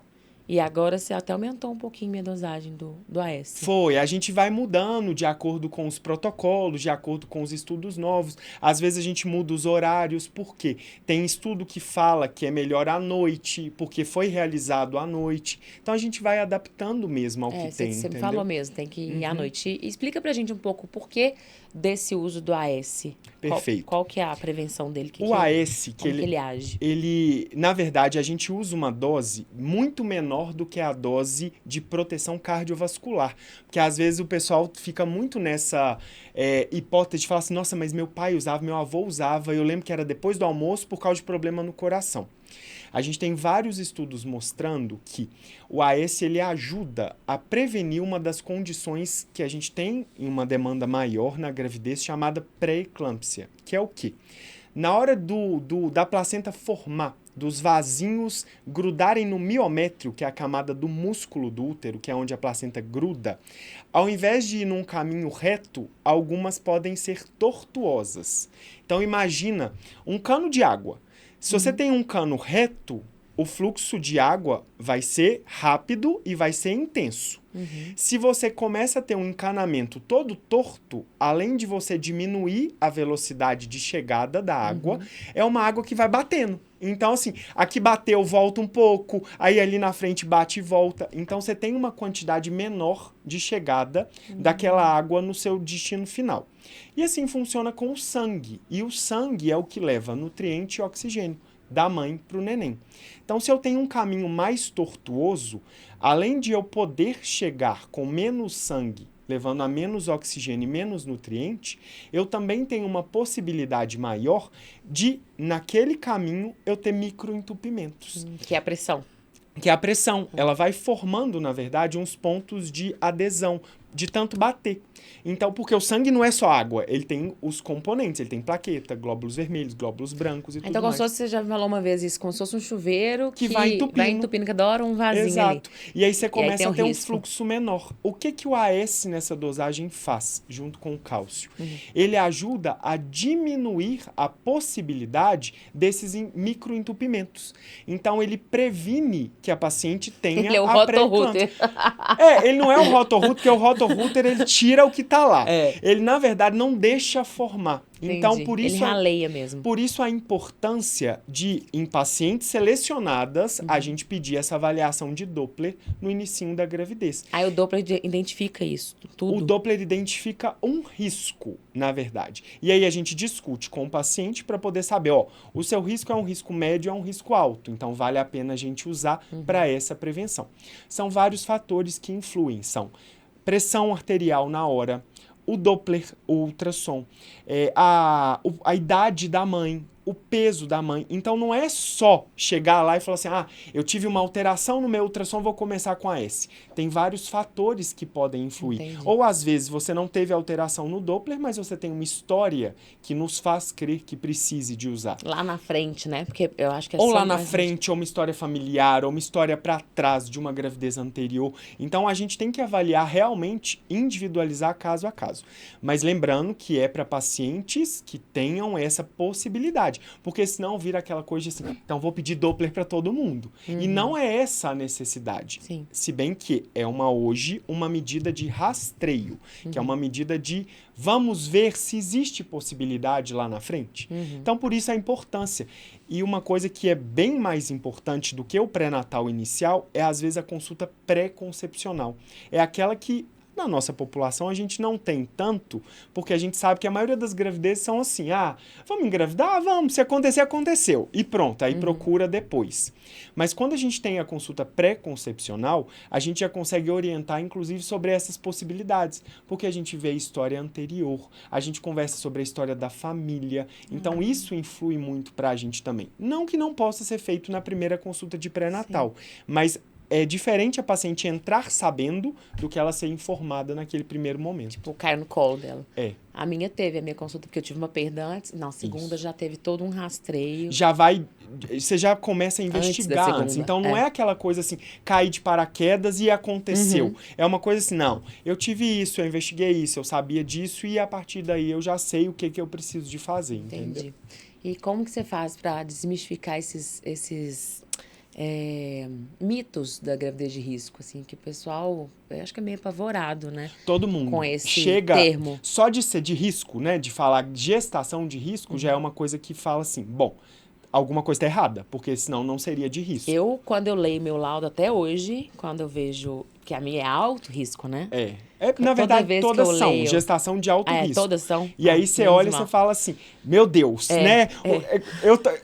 E agora você até aumentou um pouquinho minha dosagem do AS. Foi, a gente vai mudando de acordo com os protocolos, de acordo com os estudos novos. Às vezes a gente muda os horários, por quê? Tem estudo que fala que é melhor à noite, porque foi realizado à noite. Então a gente vai adaptando mesmo ao que tem, Você me falou mesmo, tem que ir à noite. E explica pra gente um pouco o porquê desse uso do AS. Perfeito. Qual que é a prevenção dele? O AS, que ele age? Ele, na verdade, a gente usa uma dose muito menor do que a dose de proteção cardiovascular. Porque às vezes o pessoal fica muito nessa hipótese de falar assim, nossa, mas meu pai usava, meu avô usava, eu lembro que era depois do almoço por causa de problema no coração. A gente tem vários estudos mostrando que o AS ele ajuda a prevenir uma das condições que a gente tem em uma demanda maior na gravidez, chamada pré-eclâmpsia, que é o quê? Na hora da placenta formar, dos vasinhos grudarem no miométrio, que é a camada do músculo do útero, que é onde a placenta gruda, ao invés de ir num caminho reto, algumas podem ser tortuosas. Então imagina um cano de água. Se você tem um cano reto, o fluxo de água vai ser rápido e vai ser intenso. Se você começa a ter um encanamento todo torto, além de você diminuir a velocidade de chegada da água, é uma água que vai batendo. Então, assim, aqui bateu, volta um pouco, aí ali na frente bate e volta. Então, você tem uma quantidade menor de chegada daquela água no seu destino final. E assim funciona com o sangue. E o sangue é o que leva nutriente e oxigênio da mãe para o neném. Então, se eu tenho um caminho mais tortuoso, além de eu poder chegar com menos sangue, levando a menos oxigênio e menos nutriente, eu também tenho uma possibilidade maior de, naquele caminho, eu ter microentupimentos. Que é a pressão. Que é a pressão. Ela vai formando, na verdade, uns pontos de adesão, de tanto bater. Então, porque o sangue não é só água, ele tem os componentes, ele tem plaqueta, glóbulos vermelhos, glóbulos brancos e tudo mais. Então, como se fosse, você já falou uma vez isso, como se fosse um chuveiro que vai entupindo, cada hora um vasinho. Exato. Ali. E aí você começa a ter um risco. fluxo menor. O que o AS nessa dosagem faz, junto com o cálcio? Ele ajuda a diminuir a possibilidade desses microentupimentos. Então, ele previne que a paciente tenha ele é o rotorruter. Ele não é o rotorruter, porque o rotorruter ele tira o que está lá. Ele, na verdade, não deixa formar. Entendi. Então, por isso, ele raleia mesmo. Por isso a importância de, em pacientes selecionadas, a gente pedir essa avaliação de Doppler no inicinho da gravidez. Aí o Doppler identifica isso, tudo? O Doppler identifica um risco, na verdade. E aí a gente discute com o paciente para poder saber, o seu risco é um risco médio, é um risco alto. Então, vale a pena a gente usar para essa prevenção. São vários fatores que influem. São pressão arterial na hora, o Doppler, o ultrassom, a idade da mãe, o peso da mãe. Então, não é só chegar lá e falar assim, eu tive uma alteração no meu ultrassom, vou começar com a S. Tem vários fatores que podem influir. Entendi. Ou, às vezes, você não teve alteração no Doppler, mas você tem uma história que nos faz crer que precise de usar. Lá na frente, né? Porque eu acho que é Ou só lá na mais- frente, ou uma história familiar, ou uma história para trás de uma gravidez anterior. Então, a gente tem que avaliar realmente, individualizar caso a caso. Mas lembrando que é para pacientes que tenham essa possibilidade. Porque senão vira aquela coisa de assim, então vou pedir Doppler para todo mundo. E não é essa a necessidade. Sim. Se bem que é hoje uma medida de rastreio, que é uma medida de vamos ver se existe possibilidade lá na frente. Então, por isso a importância. E uma coisa que é bem mais importante do que o pré-natal inicial é, às vezes, a consulta pré-concepcional. É aquela que, na nossa população, a gente não tem tanto, porque a gente sabe que a maioria das gravidezes são assim, vamos engravidar? Vamos, se acontecer, aconteceu. E pronto, aí procura depois. Mas quando a gente tem a consulta pré-concepcional, a gente já consegue orientar, inclusive, sobre essas possibilidades, porque a gente vê a história anterior, a gente conversa sobre a história da família, então isso influi muito pra gente também. Não que não possa ser feito na primeira consulta de pré-natal, mas é diferente a paciente entrar sabendo do que ela ser informada naquele primeiro momento. Tipo, caiu no colo dela. É. A minha teve a minha consulta, porque eu tive uma perda antes. Não, a segunda já teve todo um rastreio. Você já começa a investigar antes. segunda, Então, não é aquela coisa assim, cair de paraquedas e aconteceu. É uma coisa assim, não, eu tive isso, eu investiguei isso, eu sabia disso e a partir daí eu já sei o que eu preciso de fazer, entendeu? Entendi. E como que você faz para desmistificar esses mitos da gravidez de risco, assim, que o pessoal, eu acho que é meio apavorado, né? Todo mundo Com esse chega termo. só de ser de risco, né, de falar gestação de risco, já é uma coisa que fala assim, bom, alguma coisa está errada, porque senão não seria de risco. Quando eu leio meu laudo até hoje, quando eu vejo que a minha é alto risco, né? Na verdade, vez todas que eu são leio- gestação de alto risco. Todas são? E aí você menos olha e mal. você fala assim, meu Deus, né?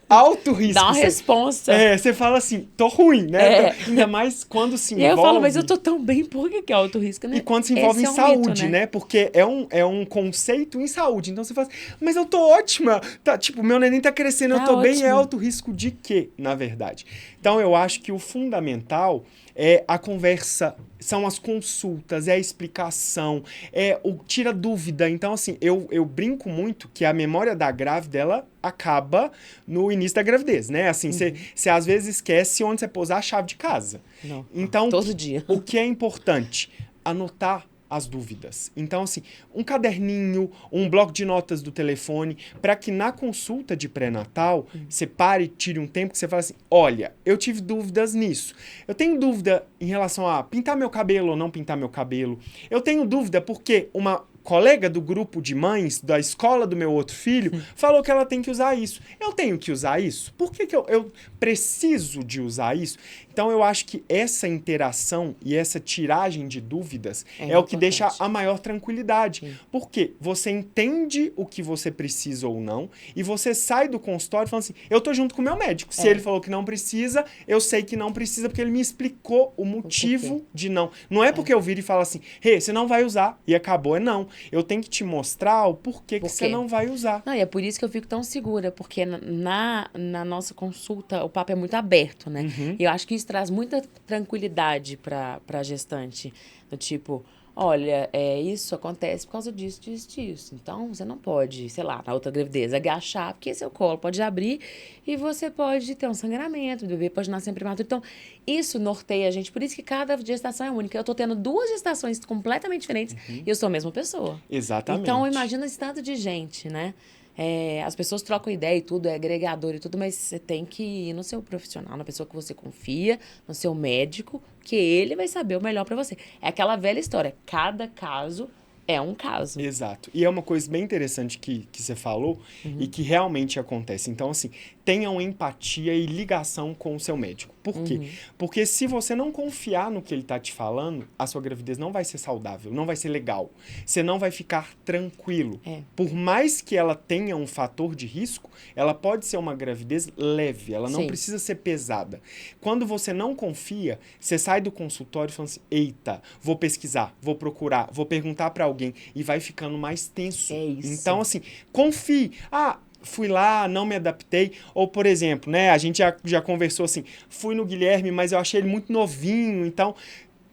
Alto risco. Dá uma responsa. Você fala assim, tô ruim, né? Ainda mais quando se E envolve... aí eu falo, mas eu tô tão bem, por que é alto risco, né? E quando se envolve Esse em é um saúde, mito, né? Porque é um conceito em saúde. Então você fala assim, mas eu tô ótima. Tá, tipo, meu neném tá crescendo, eu Tá tô bem. É ótimo. alto risco de quê, na verdade? Então eu acho que o fundamental é a conversa, são as consultas, é a explicação, é o tira dúvida. Então, assim, eu brinco muito que a memória da grávida, ela acaba no início da gravidez, né? Assim, você às vezes esquece onde você pousar a chave de casa. Não, Então, todo dia. O que é importante? Anotar as dúvidas. Então, assim, um caderninho, um bloco de notas do telefone, para que na consulta de pré-natal, você pare e tire um tempo que você fala assim, olha, eu tive dúvidas nisso. Eu tenho dúvida em relação a pintar meu cabelo ou não pintar meu cabelo. Eu tenho dúvida porque uma colega do grupo de mães da escola do meu outro filho falou que ela tem que usar isso. Eu tenho que usar isso? Por que eu preciso de usar isso? Então, eu acho que essa interação e essa tiragem de dúvidas é o que deixa a maior tranquilidade. Sim. Porque você entende o que você precisa ou não e você sai do consultório falando assim, eu tô junto com o meu médico. Se ele falou que não precisa, eu sei que não precisa porque ele me explicou o motivo de não. Não é porque eu viro e falo assim, você não vai usar e acabou. Não. Eu tenho que te mostrar o porquê que você não vai usar. Não, e é por isso que eu fico tão segura, porque na nossa consulta o papo é muito aberto, né? E eu acho que isso traz muita tranquilidade pra gestante. Do tipo, olha, isso acontece por causa disso, disso, disso. Então, você não pode, sei lá, na outra gravidez, agachar, porque seu colo pode abrir e você pode ter um sangramento, o bebê pode nascer prematuro. Então, isso norteia a gente. Por isso que cada gestação é única. Eu tô tendo 2 gestações completamente diferentes e eu sou a mesma pessoa. Exatamente. Então, imagina esse tanto de gente, né? As pessoas trocam ideia e tudo, é agregador e tudo, mas você tem que ir no seu profissional, na pessoa que você confia, no seu médico, que ele vai saber o melhor pra você. É aquela velha história, cada caso é um caso. Exato. E é uma coisa bem interessante que você falou e que realmente acontece. Então, assim, tenham empatia e ligação com o seu médico. Por quê? Porque se você não confiar no que ele tá te falando, a sua gravidez não vai ser saudável, não vai ser legal. Você não vai ficar tranquilo. Por mais que ela tenha um fator de risco, ela pode ser uma gravidez leve, ela não precisa ser pesada. Quando você não confia, você sai do consultório falando assim, eita, vou pesquisar, vou procurar, vou perguntar pra alguém e vai ficando mais tenso. É isso. Então, assim, confie. fui lá, não me adaptei. Ou, por exemplo, né, a gente já conversou assim, fui no Guilherme, mas eu achei ele muito novinho, então...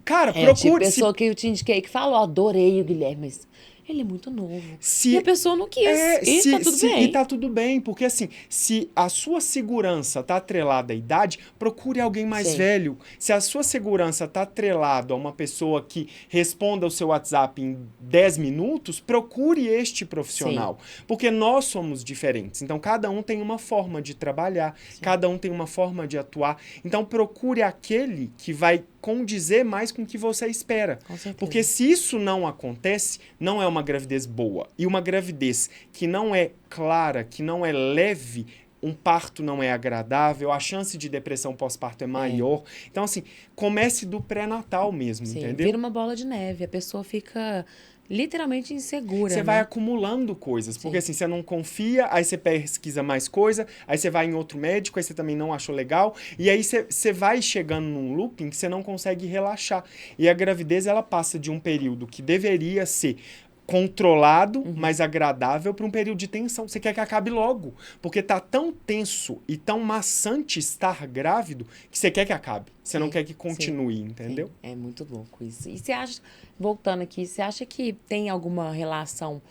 Cara, Tipo, procure... pessoa que eu te indiquei que falou, adorei o Guilherme, mas ele é muito novo. E a pessoa não quis. E tá tudo bem. E tá tudo bem, porque assim, se a sua segurança tá atrelada à idade, procure alguém mais Sim. velho. Se a sua segurança tá atrelada a uma pessoa que responda o seu WhatsApp em 10 minutos, procure este profissional. Porque nós somos diferentes. Então, cada um tem uma forma de trabalhar, cada um tem uma forma de atuar. Então, procure aquele que vai condizer mais com o que você espera. Com certeza. Porque se isso não acontece, não é uma gravidez boa. E uma gravidez que não é clara, que não é leve, um parto não é agradável, a chance de depressão pós-parto é maior. Então, assim, comece do pré-natal mesmo, entendeu? Vira uma bola de neve. A pessoa fica literalmente insegura. Você vai acumulando coisas, porque assim, você não confia, aí você pesquisa mais coisa, aí você vai em outro médico, aí você também não achou legal, e aí você vai chegando num looping que você não consegue relaxar. E a gravidez, ela passa de um período que deveria ser controlado, mais agradável, para um período de tensão. Você quer que acabe logo, porque tá tão tenso e tão maçante estar grávido que você quer que acabe. Você não quer que continue, entendeu? Sim. É muito louco isso. E você acha, voltando aqui, você acha que tem alguma relação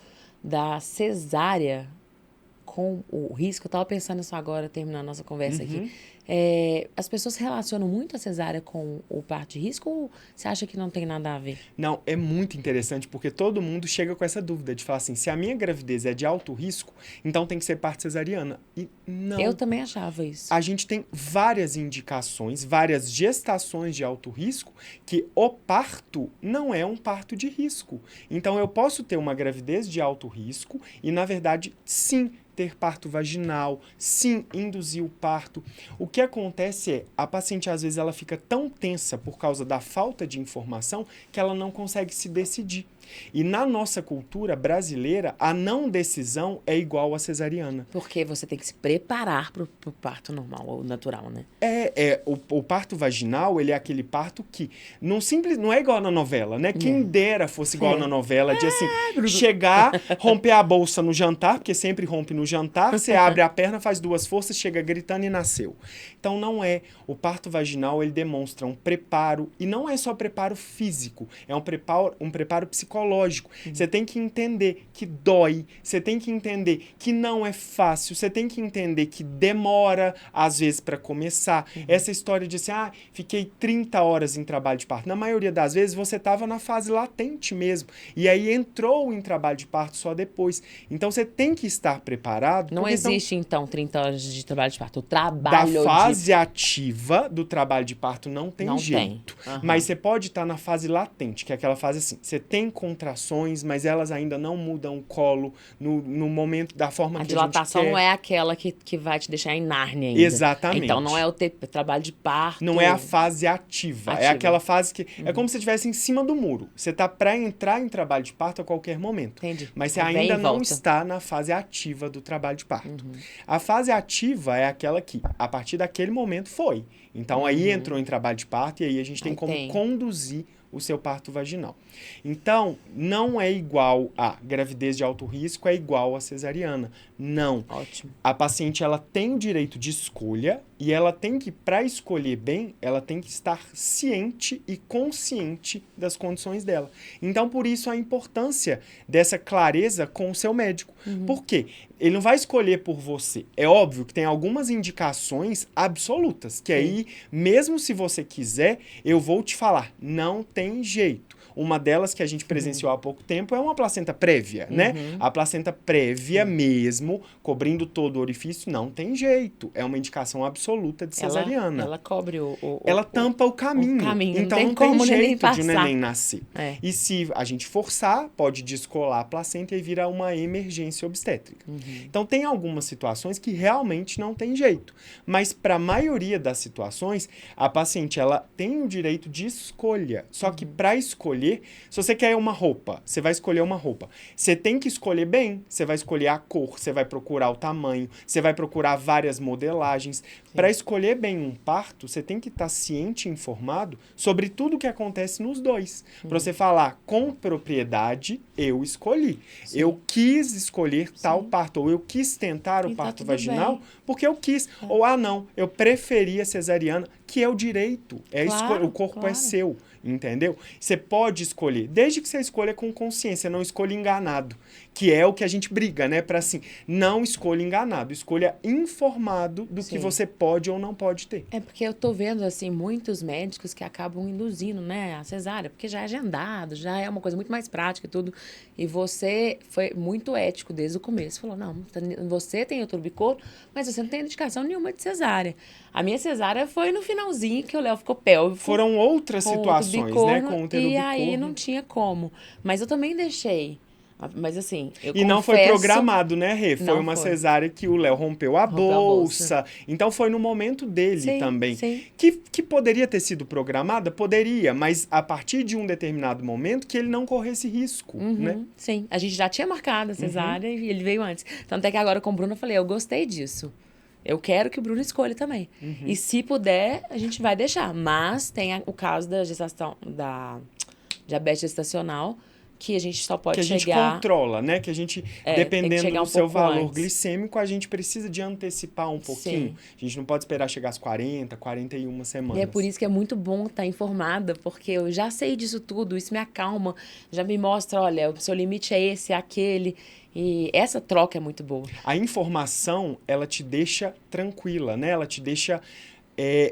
da cesárea com o risco? Eu tava pensando nisso agora, terminando a nossa conversa aqui. As pessoas relacionam muito a cesárea com o parto de risco ou você acha que não tem nada a ver? Não, é muito interessante porque todo mundo chega com essa dúvida de falar assim, se a minha gravidez é de alto risco, então tem que ser parto cesariana. E não. Eu também achava isso. A gente tem várias indicações, várias gestações de alto risco que o parto não é um parto de risco. Então eu posso ter uma gravidez de alto risco e, na verdade, sim, ter parto vaginal, sim, induzir o parto. O que acontece é, a paciente às vezes ela fica tão tensa por causa da falta de informação que ela não consegue se decidir. E na nossa cultura brasileira, a não decisão é igual à cesariana. Porque você tem que se preparar pro parto normal ou natural, né? O parto vaginal, ele é aquele parto que não é igual na novela, né? Quem dera fosse igual na novela, de assim, chegar, romper a bolsa no jantar, porque sempre rompe no jantar, você abre a perna, faz 2 forças, chega gritando e nasceu. Então não é. O parto vaginal, ele demonstra um preparo, e não é só preparo físico, é um preparo psicológico. Você tem que entender que dói, você tem que entender que não é fácil, você tem que entender que demora, às vezes, para começar. Essa história de assim, fiquei 30 horas em trabalho de parto. Na maioria das vezes, você estava na fase latente mesmo. E aí entrou em trabalho de parto só depois. Então, você tem que estar preparado. Não existe, então, 30 horas de trabalho de parto. O trabalho da fase ativa do trabalho de parto não tem jeito. Mas você pode estar na fase latente, que é aquela fase assim, você tem contrações, mas elas ainda não mudam o colo no momento, da forma que a gente quer. A dilatação não é aquela que vai te deixar em Nárnia ainda. Exatamente. Então, não é o trabalho de parto. Não é a fase ativa. É aquela fase que... É como se você estivesse em cima do muro. Você está para entrar em trabalho de parto a qualquer momento. Entendi. Mas você ainda não está na fase ativa do trabalho de parto. A fase ativa é aquela que, a partir daquele momento, foi. Então, aí entrou em trabalho de parto e aí a gente tem como conduzir o seu parto vaginal. Então, não é igual a gravidez de alto risco, é igual a cesariana. Não. Ótimo. A paciente, ela tem o direito de escolha e ela tem que, para escolher bem, ela tem que estar ciente e consciente das condições dela. Então, por isso, a importância dessa clareza com o seu médico. Por quê? Ele não vai escolher por você. É óbvio que tem algumas indicações absolutas, que aí, mesmo se você quiser, eu vou te falar, não tem jeito. Uma delas que a gente presenciou há pouco tempo é uma placenta prévia, né? A placenta prévia mesmo, cobrindo todo o orifício, não tem jeito. É uma indicação absoluta de cesariana. Ela cobre ela tampa o caminho. Então não tem jeito de o neném nascer. E se a gente forçar, pode descolar a placenta e virar uma emergência obstétrica. Então tem algumas situações que realmente não tem jeito. Mas para a maioria das situações, a paciente ela tem o direito de escolha. Só que para escolher, escolher, se você quer uma roupa, você vai escolher uma roupa. Você tem que escolher bem, você vai escolher a cor, você vai procurar o tamanho, você vai procurar várias modelagens. Para escolher bem um parto, você tem que estar ciente e informado sobre tudo que acontece nos dois. Para você falar com propriedade, eu escolhi. Sim. Eu quis escolher tal parto, ou eu quis tentar o E tá parto tudo vaginal bem. porque eu quis. Ou, não, eu preferia cesariana, que é o direito. Claro, O corpo é claro. seu, entendeu? Você pode escolher, desde que você escolha com consciência, não escolha enganado. Que é o que a gente briga, né? Para assim, não escolha enganado, escolha informado do que Sim. você pode ou não pode ter. É porque eu tô vendo, assim, muitos médicos que acabam induzindo, né, a cesárea, porque já é agendado, já é uma coisa muito mais prática e tudo. E você foi muito ético desde o começo. Falou, não, você tem útero bicorno, mas você não tem indicação nenhuma de cesárea. A minha cesárea foi no finalzinho, que o Léo ficou pélvico. Foram outras com situações, útero né? bicorno, Com o útero e aí bicorno. não tinha como. Mas eu também deixei. Mas assim, eu E não foi confesso- programado, né, Rê? Foi Não uma foi. cesárea que o Léo rompeu a Rompeu a bolsa. Então foi no momento dele Sim, também. sim. Que poderia ter sido programada? Poderia, mas a partir de um determinado momento que ele não corresse risco, né? Sim, a gente já tinha marcado a cesárea e ele veio antes. Tanto é que agora com o Bruno eu falei, eu gostei disso. Eu quero que o Bruno escolha também. E se puder, a gente vai deixar. Mas tem o caso da gestação, da diabetes gestacional, que a gente só pode Que a gente chegar... controla, né? Que a gente, tem que dependendo chegar do um seu pouco valor antes. glicêmico, a gente precisa de antecipar um pouquinho. Sim. A gente não pode esperar chegar às 40, 41 semanas. E é por isso que é muito bom estar informada, porque eu já sei disso tudo, isso me acalma, já me mostra, olha, o seu limite é esse, é aquele. E essa troca é muito boa. A informação, ela te deixa tranquila, né? Ela te deixa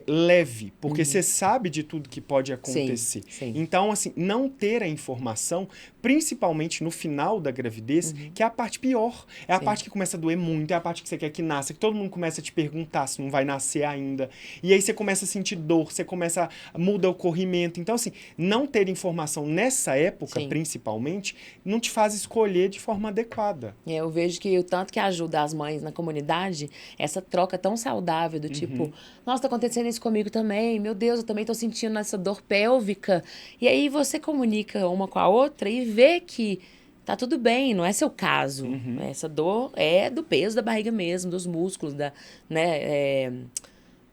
leve, porque você sabe de tudo que pode acontecer. sim. Então, assim, não ter a informação, principalmente no final da gravidez, que é a parte pior. É a parte que começa a doer muito, é a parte que você quer que nasça, que todo mundo começa a te perguntar se não vai nascer ainda. E aí você começa a sentir dor, você começa a mudar o corrimento. Então, assim, não ter informação nessa época, Sim. principalmente, não te faz escolher de forma adequada. Eu vejo que o tanto que ajuda as mães na comunidade, essa troca tão saudável do tipo, nossa, tá acontecendo isso comigo também, meu Deus, eu também tô sentindo essa dor pélvica. E aí você comunica uma com a outra e vê que tá tudo bem, não é seu caso. Essa dor é do peso da barriga mesmo, dos músculos, né?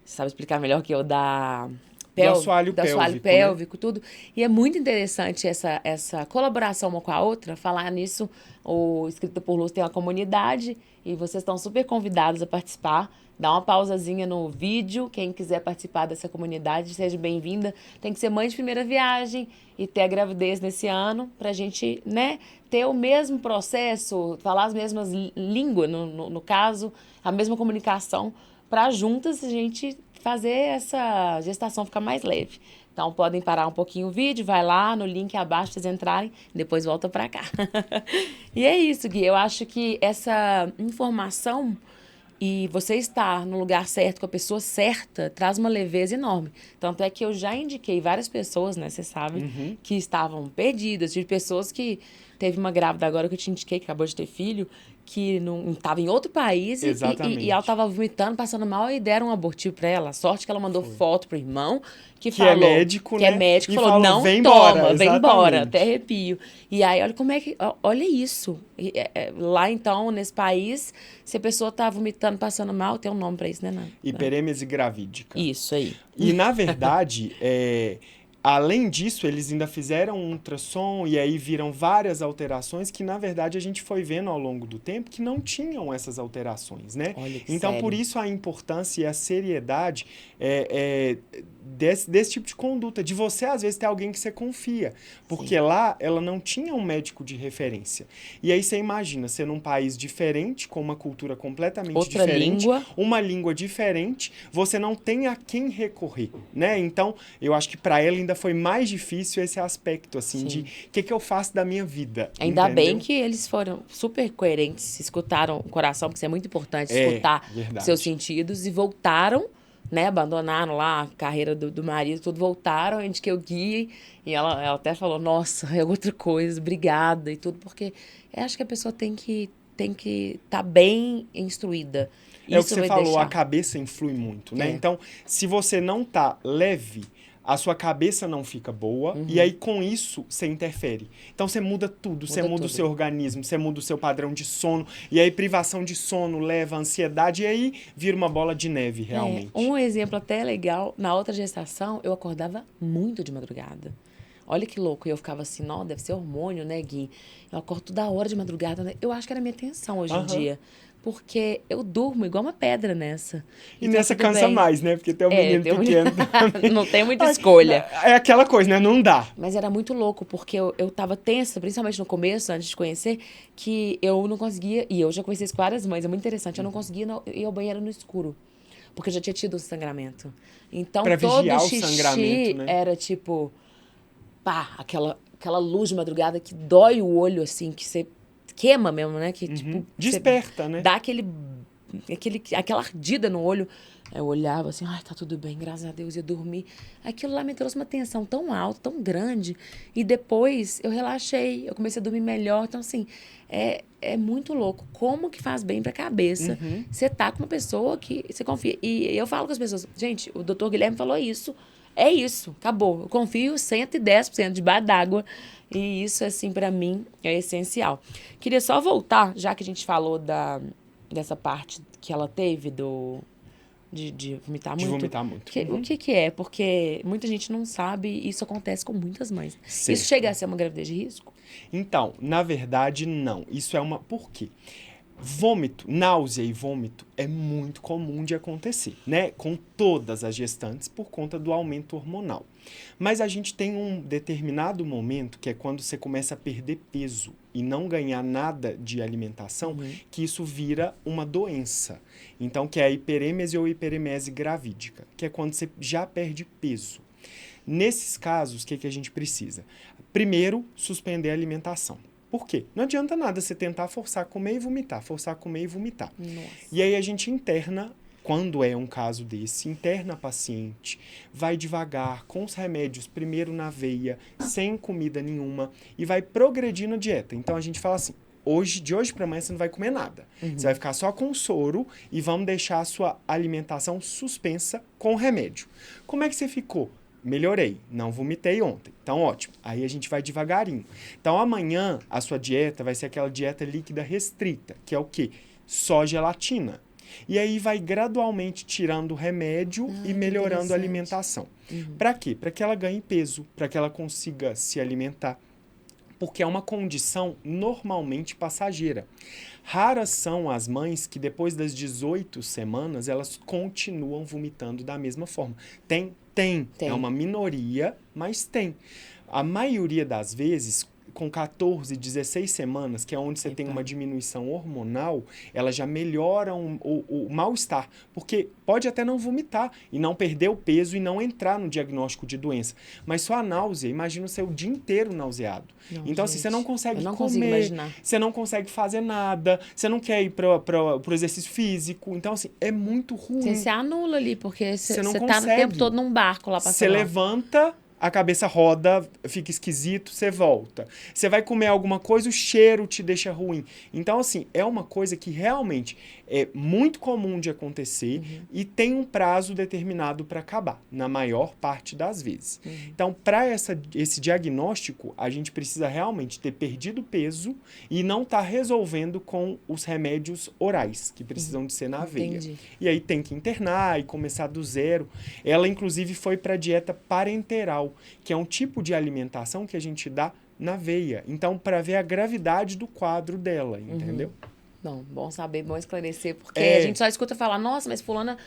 Você sabe explicar melhor que eu, Do assoalho pélvico, tudo. E é muito interessante essa colaboração uma com a outra. Falar nisso, o Escrita por Luz tem uma comunidade e vocês estão super convidados a participar. Dá uma pausazinha no vídeo. Quem quiser participar dessa comunidade, seja bem-vinda. Tem que ser mãe de primeira viagem e ter a gravidez nesse ano pra gente, né, ter o mesmo processo, falar as mesmas línguas, no caso, a mesma comunicação, para juntas a gente fazer essa gestação ficar mais leve. Então, podem parar um pouquinho o vídeo, vai lá no link abaixo pra vocês entrarem, depois volta pra cá. E é isso, Gui. Eu acho que essa informação e você estar no lugar certo, com a pessoa certa, traz uma leveza enorme. Tanto é que eu já indiquei várias pessoas, né, você sabe, que estavam perdidas. Tive pessoas que... Teve uma grávida agora que eu te indiquei, que acabou de ter filho, que não estava em outro país e ela estava vomitando, passando mal e deram um abortivo para ela. A sorte que ela mandou foto pro irmão, que falou... é médico, que né? é médico, E falou, não vem toma, embora, vem embora, exatamente. até arrepio. E aí, olha como é que... Olha isso. Lá, então, nesse país, se a pessoa tá vomitando, passando mal, tem um nome para isso, né, Nana? Hiperêmese gravídica. Isso aí. E, na verdade, além disso, eles ainda fizeram um ultrassom e aí viram várias alterações que, na verdade, a gente foi vendo ao longo do tempo que não tinham essas alterações, né? Olha que Então, sério. por isso a importância e a seriedade desse tipo de conduta, de você, às vezes, ter alguém que você confia. Porque lá, ela não tinha um médico de referência. E aí, você imagina, ser num país diferente, com uma cultura completamente Outra diferente, língua. uma língua diferente, você não tem a quem recorrer, né? Então, eu acho que para ela ainda foi mais difícil esse aspecto, assim, Sim. de o que eu faço da minha vida. Ainda entendeu? bem que eles foram super coerentes, escutaram o coração, porque isso é muito importante, É, escutar verdade. seus sentidos, e voltaram, né, abandonaram lá a carreira do marido, tudo, voltaram, a gente que eu guie, e ela até falou, nossa, é outra coisa, obrigada e tudo, porque eu acho que a pessoa tem que estar bem instruída. É o que Isso você vai falou, deixar. a cabeça influi muito, né? É. Então, se você não tá leve, a sua cabeça não fica boa, e aí com isso você interfere. Então você muda tudo, você muda o seu organismo, você muda o seu padrão de sono, e aí privação de sono leva a ansiedade, e aí vira uma bola de neve, realmente. Um exemplo até legal, na outra gestação, eu acordava muito de madrugada. Olha que louco, e eu ficava assim, não, deve ser hormônio, né, Gui? Eu acordo toda hora de madrugada, né? Eu acho que era minha tensão hoje em dia. Porque eu durmo igual uma pedra nessa. E nessa cansa mais, né? Porque tem um menino pequeno também. Não tem muita escolha. É aquela coisa, né? Não dá. Mas era muito louco, porque eu tava tensa, principalmente no começo, antes de conhecer, que eu não conseguia... E eu já conheci isso com várias mães, é muito interessante. Eu não conseguia ir ao banheiro no escuro. Porque eu já tinha tido um sangramento. Então, pra todo vigiar xixi o sangramento, né? era tipo... Pá, aquela luz de madrugada que dói o olho, assim, que você queima mesmo, né? Que, tipo, desperta, né? Dá aquela ardida no olho. Eu olhava assim, ai, tá tudo bem, graças a Deus, ia dormir. Aquilo lá me trouxe uma tensão tão alta, tão grande. E depois eu relaxei, eu comecei a dormir melhor. Então, assim, é muito louco. Como que faz bem pra cabeça? Você tá com uma pessoa que você confia. E eu falo com as pessoas, gente, o doutor Guilherme falou isso. É isso, acabou. Eu confio 110% debaixo d'água. E isso, assim, pra mim, é essencial. Queria só voltar, já que a gente falou dessa parte que ela teve de vomitar muito. De vomitar muito. O que é? Porque muita gente não sabe e isso acontece com muitas mães. Certo. Isso chega a ser uma gravidez de risco? Então, na verdade, não. Isso é uma... Por quê? Vômito, náusea e vômito é muito comum de acontecer, né? Com todas as gestantes por conta do aumento hormonal. Mas a gente tem um determinado momento, que é quando você começa a perder peso e não ganhar nada de alimentação, que isso vira uma doença. Então, que é a hiperêmese ou hiperemese gravídica, que é quando você já perde peso. Nesses casos, o que a gente precisa? Primeiro, suspender a alimentação. Por quê? Não adianta nada você tentar forçar a comer e vomitar, forçar a comer e vomitar. Nossa. E aí a gente interna, quando é um caso desse, interna a paciente, vai devagar, com os remédios, primeiro na veia, sem comida nenhuma, e vai progredir na dieta. Então a gente fala assim, de hoje para amanhã você não vai comer nada. Você vai ficar só com soro e vamos deixar a sua alimentação suspensa com remédio. Como é que você ficou? Melhorei, não vomitei ontem. Então, ótimo. Aí a gente vai devagarinho. Então, amanhã, a sua dieta vai ser aquela dieta líquida restrita, que é o quê? Só gelatina. E aí vai gradualmente tirando o remédio e melhorando a alimentação. Para quê? Para que ela ganhe peso, para que ela consiga se alimentar. Porque é uma condição normalmente passageira. Raras são as mães que depois das 18 semanas, elas continuam vomitando da mesma forma. Tem. É uma minoria, mas tem. A maioria das vezes, com 14, 16 semanas, que é onde você tem uma diminuição hormonal, ela já melhora o mal-estar. Porque pode até não vomitar e não perder o peso e não entrar no diagnóstico de doença. Mas só a náusea, imagina você o dia inteiro nauseado. Não, então, assim, você não consegue comer, você não consegue fazer nada, você não quer ir pro exercício físico. Então, assim, é muito ruim. Você se anula ali, porque você tá o tempo todo num barco lá passando. Você levanta... A cabeça roda, fica esquisito, você volta. Você vai comer alguma coisa, o cheiro te deixa ruim. Então, assim, é uma coisa que realmente é muito comum de acontecer e tem um prazo determinado para acabar, na maior parte das vezes. Então, para esse diagnóstico, a gente precisa realmente ter perdido peso e não estar resolvendo com os remédios orais, que precisam de ser na veia. E aí tem que internar e começar do zero. Ela, inclusive, foi para dieta parenteral, que é um tipo de alimentação que a gente dá na veia. Então, para ver a gravidade do quadro dela, entendeu? Bom saber, bom esclarecer, porque a gente só escuta falar, nossa, mas fulana...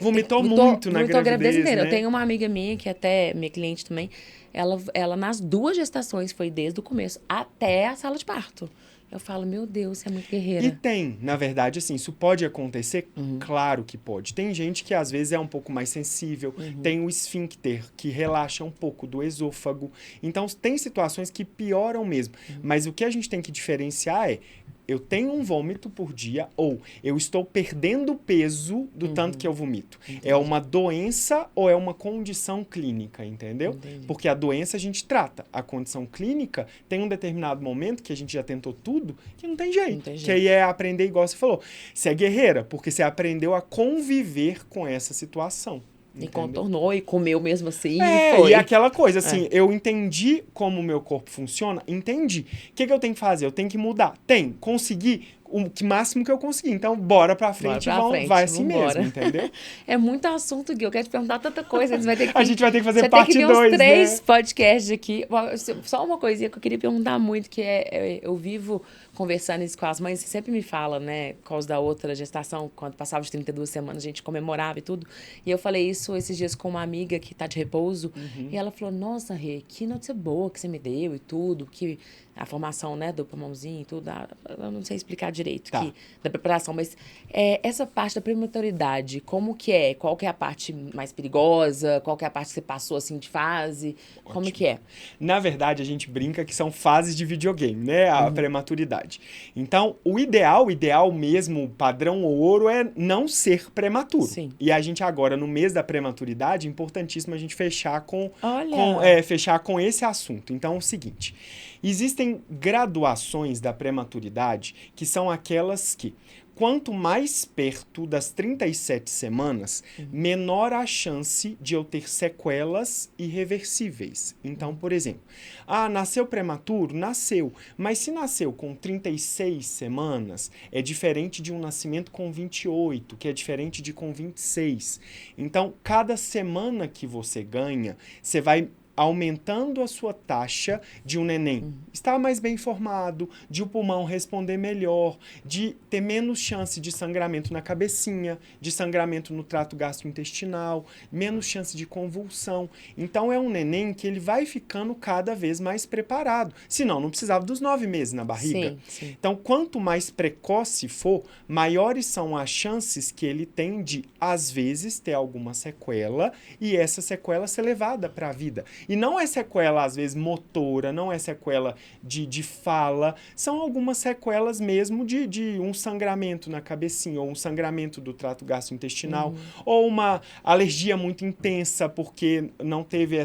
vomitou muito na gravidez, inteira. né? Eu tenho uma amiga minha, que até minha cliente também, ela nas 2 gestações, foi desde o começo até a sala de parto. Eu falo, meu Deus, você é muito guerreira. E tem, na verdade, assim, isso pode acontecer? Claro que pode. Tem gente que, às vezes, é um pouco mais sensível. Tem o esfíncter, que relaxa um pouco do esôfago. Então, tem situações que pioram mesmo. Mas o que a gente tem que diferenciar é... Eu tenho um vômito por dia ou eu estou perdendo peso do tanto que eu vomito. É uma doença ou é uma condição clínica, entendeu? Porque a doença a gente trata. A condição clínica tem um determinado momento que a gente já tentou tudo que não tem jeito. Que aí é aprender igual você falou. Você é guerreira porque você aprendeu a conviver com essa situação. E entendeu? contornou, e comeu mesmo assim, É, e foi. e aquela coisa, assim, eu entendi como o meu corpo funciona, entendi. O que eu tenho que fazer? Eu tenho que mudar. Consegui o que máximo que eu consegui. Então, bora pra Bora frente e pra vai frente, assim vambora. mesmo, entendeu? É muito assunto, Gui. Eu quero te perguntar tanta coisa. Você vai ter que A gente vai ter que fazer você vai ter que parte vir uns 2, 3 né? podcasts aqui. Só uma coisinha que eu queria perguntar muito, que eu vivo conversando isso com as mães, você sempre me fala, né, por causa da outra gestação, quando passava de 32 semanas, a gente comemorava e tudo. E eu falei isso esses dias com uma amiga que tá de repouso, e ela falou, nossa, Rê, que notícia boa que você me deu e tudo, que a formação, né, do pulmãozinho e tudo, eu não sei explicar direito, Tá. da preparação, mas essa parte da prematuridade, como que é? Qual que é a parte mais perigosa? Qual que é a parte que você passou, assim, de fase? Como que é? Na verdade, a gente brinca que são fases de videogame, né? A prematuridade. Então, o ideal mesmo, padrão ouro, é não ser prematuro. Sim. E a gente agora, no mês da prematuridade, é importantíssimo a gente fechar Olha! fechar com esse assunto. Então, é o seguinte, existem graduações da prematuridade que são aquelas que, quanto mais perto das 37 semanas, menor a chance de eu ter sequelas irreversíveis. Então, por exemplo, nasceu prematuro? Nasceu. Mas se nasceu com 36 semanas, é diferente de um nascimento com 28, que é diferente de com 26. Então, cada semana que você ganha, você vai aumentando a sua taxa de um neném estar mais bem formado, de o pulmão responder melhor, de ter menos chance de sangramento na cabecinha, de sangramento no trato gastrointestinal, menos chance de convulsão. Então é um neném que ele vai ficando cada vez mais preparado. Senão, não precisava dos 9 meses na barriga. Sim. Então, quanto mais precoce for, maiores são as chances que ele tem de, às vezes, ter alguma sequela e essa sequela ser levada para a vida. E não é sequela, às vezes, motora, não é sequela de fala, são algumas sequelas mesmo de um sangramento na cabecinha, ou um sangramento do trato gastrointestinal, ou uma alergia muito intensa, porque não teve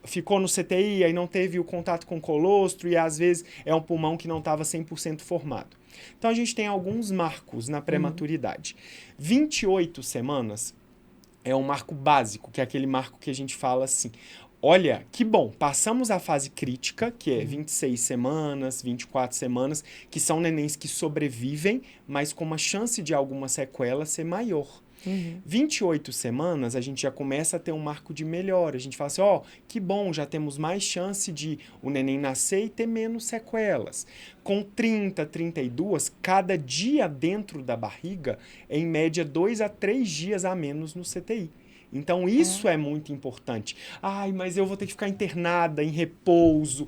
ficou no CTI, aí não teve o contato com o colostro, e às vezes é um pulmão que não estava 100% formado. Então, a gente tem alguns marcos na prematuridade. 28 semanas é um marco básico, que é aquele marco que a gente fala assim, olha, que bom, passamos a fase crítica, que é 26 semanas, 24 semanas, que são nenéns que sobrevivem, mas com uma chance de alguma sequela ser maior. 28 semanas, a gente já começa a ter um marco de melhora. A gente fala assim, que bom, já temos mais chance de o neném nascer e ter menos sequelas. Com 30, 32, cada dia dentro da barriga é em média 2 a 3 dias a menos no CTI. Então, isso é muito importante. Mas eu vou ter que ficar internada, em repouso.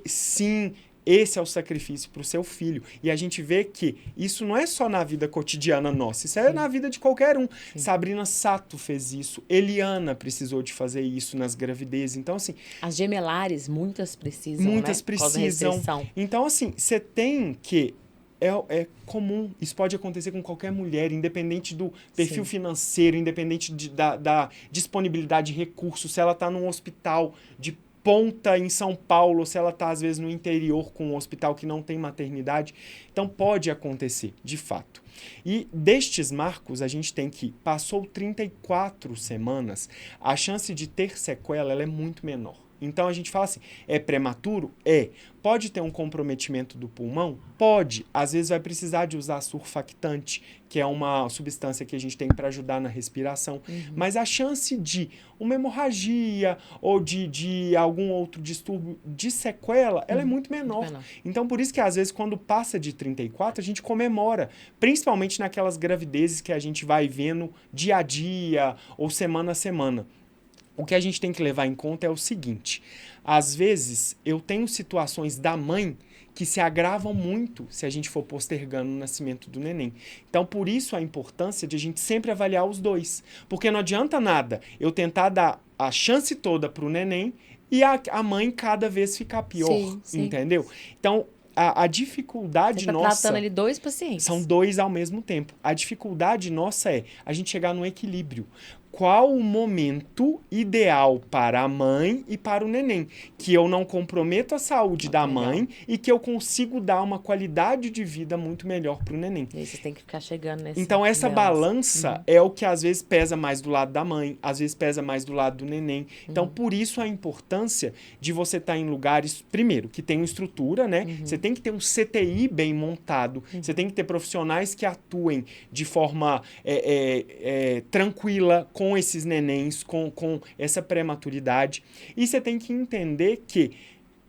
Sim, esse é o sacrifício para o seu filho. E a gente vê que isso não é só na vida cotidiana nossa, isso é na vida de qualquer um. Sabrina Sato fez isso, Eliana precisou de fazer isso nas gravidezes. Então, assim... As gemelares, muitas precisam, Muitas né? Por causa da precisam. restrição. Então, assim, você tem que... É comum, isso pode acontecer com qualquer mulher, independente do perfil financeiro, independente da disponibilidade de recursos, se ela está num hospital de ponta em São Paulo, ou se ela está, às vezes, no interior com um hospital que não tem maternidade. Então, pode acontecer, de fato. E destes marcos, a gente tem que, passou 34 semanas, a chance de ter sequela ela é muito menor. Então, a gente fala assim, é prematuro? É. Pode ter um comprometimento do pulmão? Pode. Às vezes vai precisar de usar surfactante, que é uma substância que a gente tem para ajudar na respiração. Mas a chance de uma hemorragia ou de algum outro distúrbio de sequela, ela é muito menor. Então, por isso que às vezes quando passa de 34, a gente comemora. Principalmente naquelas gravidezes que a gente vai vendo dia a dia ou semana a semana. O que a gente tem que levar em conta é o seguinte, às vezes eu tenho situações da mãe que se agravam muito se a gente for postergando o nascimento do neném. Então, por isso a importância de a gente sempre avaliar os dois. Porque não adianta nada eu tentar dar a chance toda para o neném e a mãe cada vez ficar pior, entendeu? Então, a dificuldade Você tá nossa... tratando ali 2 pacientes. São 2 ao mesmo tempo. A dificuldade nossa é a gente chegar num equilíbrio. qual o momento ideal para a mãe e para o neném. Que eu não comprometo a saúde da mãe e que eu consigo dar uma qualidade de vida muito melhor para o neném. E aí vocês têm que ficar chegando nesse Então, essa balança é o que às vezes pesa mais do lado da mãe, às vezes pesa mais do lado do neném. Então, por isso a importância de você estar em lugares, primeiro, que tenham estrutura, né? Você tem que ter um CTI bem montado, você tem que ter profissionais que atuem de forma tranquila com esses nenéns, com essa prematuridade. E você tem que entender que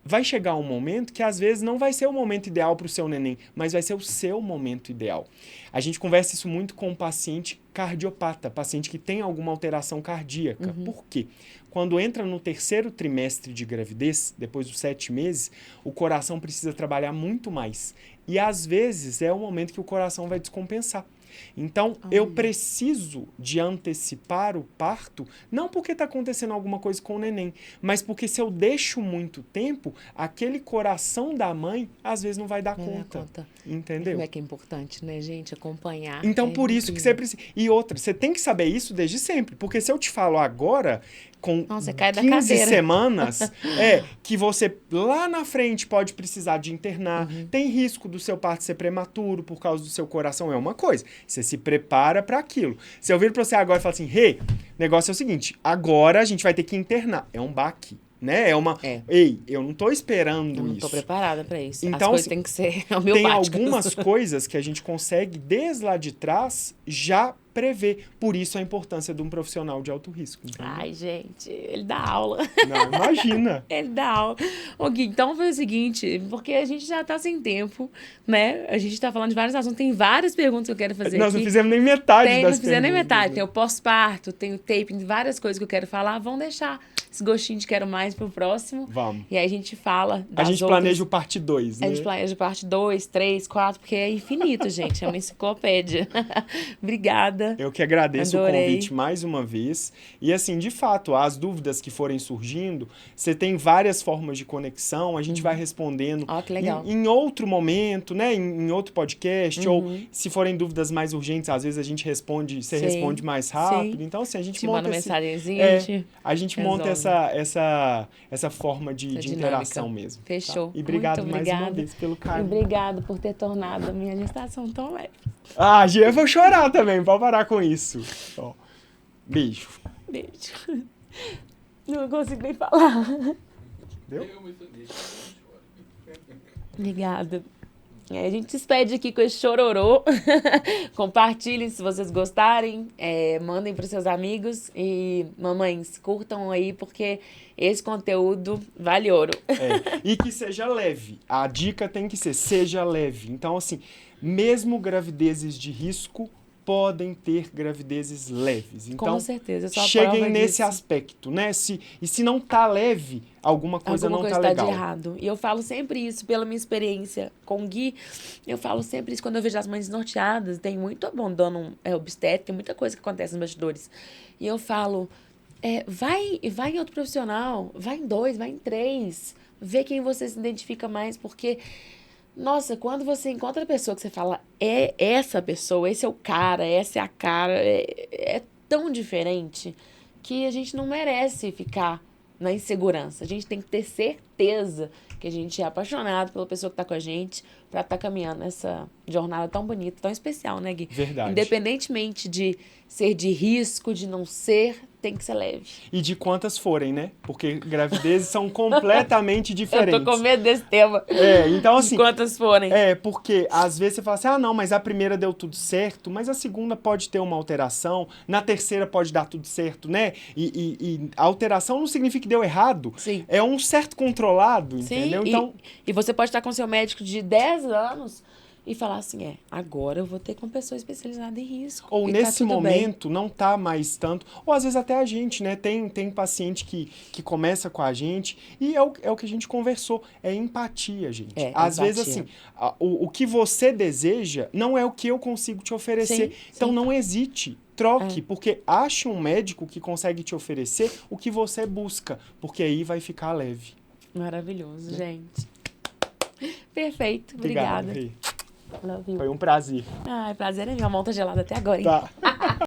vai chegar um momento que às vezes não vai ser o momento ideal para o seu neném, mas vai ser o seu momento ideal. A gente conversa isso muito com o paciente cardiopata, paciente que tem alguma alteração cardíaca. Por quê? Quando entra no 3º trimestre de gravidez, depois dos 7 meses, o coração precisa trabalhar muito mais. E às vezes é o momento que o coração vai descompensar. Então, eu preciso de antecipar o parto, não porque está acontecendo alguma coisa com o neném, mas porque se eu deixo muito tempo, aquele coração da mãe, às vezes não vai dar conta. Entendeu? Como é que é importante, né, gente? Acompanhar. Então, por isso que você precisa... E outra, você tem que saber isso desde sempre, porque se eu te falo agora, com 15 semanas, que você lá na frente pode precisar de internar, tem risco do seu parto ser prematuro por causa do seu coração, é uma coisa. Você se prepara para aquilo. Se eu vir para você agora e falar assim, negócio é o seguinte, agora a gente vai ter que internar. É um baque. Né? Ei, eu não tô esperando isso. Eu não tô preparada para isso. Então, as coisas têm que ser homeopáticas. Tem algumas coisas que a gente consegue, desde lá de trás, já prever. Por isso a importância de um profissional de alto risco. Entendeu? Ai, gente, ele dá aula. Não, imagina. Ele dá aula. Ô, Gui, então foi o seguinte, porque a gente já tá sem tempo, né? A gente tá falando de vários assuntos, tem várias perguntas que eu quero fazer Nós aqui. Não fizemos nem metade das perguntas. Não fizemos nem metade. Tem o pós-parto, tem o taping, várias coisas que eu quero falar. Vamos deixar esse gostinho de quero mais pro próximo. Vamos. E aí a gente fala das A gente planeja o parte 2, né? A gente planeja o parte 2, 3, 4, porque é infinito, gente. É uma enciclopédia. Obrigada. Eu que agradeço Adorei. o convite mais uma vez. E assim, de fato, as dúvidas que forem surgindo, você tem várias formas de conexão, a gente vai respondendo Que legal. em outro momento, né? Em outro podcast, ou se forem dúvidas mais urgentes, às vezes a gente responde, você responde mais rápido. Então, assim, a gente te monta manda mensagenzinha, a gente monta essa forma de interação mesmo. Fechou. Tá? E obrigado muito mais uma vez pelo carinho. Obrigado por ter tornado a minha gestação tão leve. Gia, eu vou chorar também, pode parar com isso. Ó, beijo. Beijo. Não consigo nem falar. Deu? Obrigada. A gente se despede aqui com esse chororô. Compartilhem se vocês gostarem. Mandem para seus amigos. E, mamães, curtam aí, porque esse conteúdo vale ouro. E que seja leve. A dica tem que ser, seja leve. Então, assim, mesmo gravidezes de risco podem ter gravidezes leves. Então, com certeza. Cheguem nesse aspecto, né? Se não tá leve, alguma coisa não tá legal. De errado. E eu falo sempre isso pela minha experiência com o Gui. Eu falo sempre isso quando eu vejo as mães norteadas. Tem muito abandono obstétrico, tem muita coisa que acontece nos bastidores. E eu falo, vai em outro profissional, vai em 2, vai em 3. Vê quem você se identifica mais, porque... Nossa, quando você encontra a pessoa que você fala, é essa pessoa, esse é o cara, essa é a cara, é tão diferente que a gente não merece ficar na insegurança. A gente tem que ter certeza que a gente é apaixonado pela pessoa que está com a gente para estar caminhando nessa jornada tão bonita, tão especial, né, Gui? Verdade. Independentemente de ser de risco, de não ser, tem que ser leve. E de quantas forem, né? Porque gravidezes são completamente diferentes. Eu tô com medo desse tema. Então assim... De quantas forem. Porque às vezes você fala assim, não, mas a primeira deu tudo certo, mas a segunda pode ter uma alteração, na terceira pode dar tudo certo, né? E a alteração não significa que deu errado. Sim. É um certo controlado, entendeu? Então... E você pode estar com seu médico de 10 anos e falar assim, agora eu vou ter com uma pessoa especializada em risco. Ou nesse momento não tá mais tanto, ou às vezes até a gente, né? Tem paciente que começa com a gente e é o que a gente conversou, é empatia, gente. Às vezes, assim, o que você deseja não é o que eu consigo te oferecer. Então não hesite. Troque, porque ache um médico que consegue te oferecer o que você busca, porque aí vai ficar leve. Maravilhoso, gente. Perfeito, obrigada. Obrigado, Rê. Foi um prazer. Prazer é meu. A mão tá gelada até agora, hein? Tá.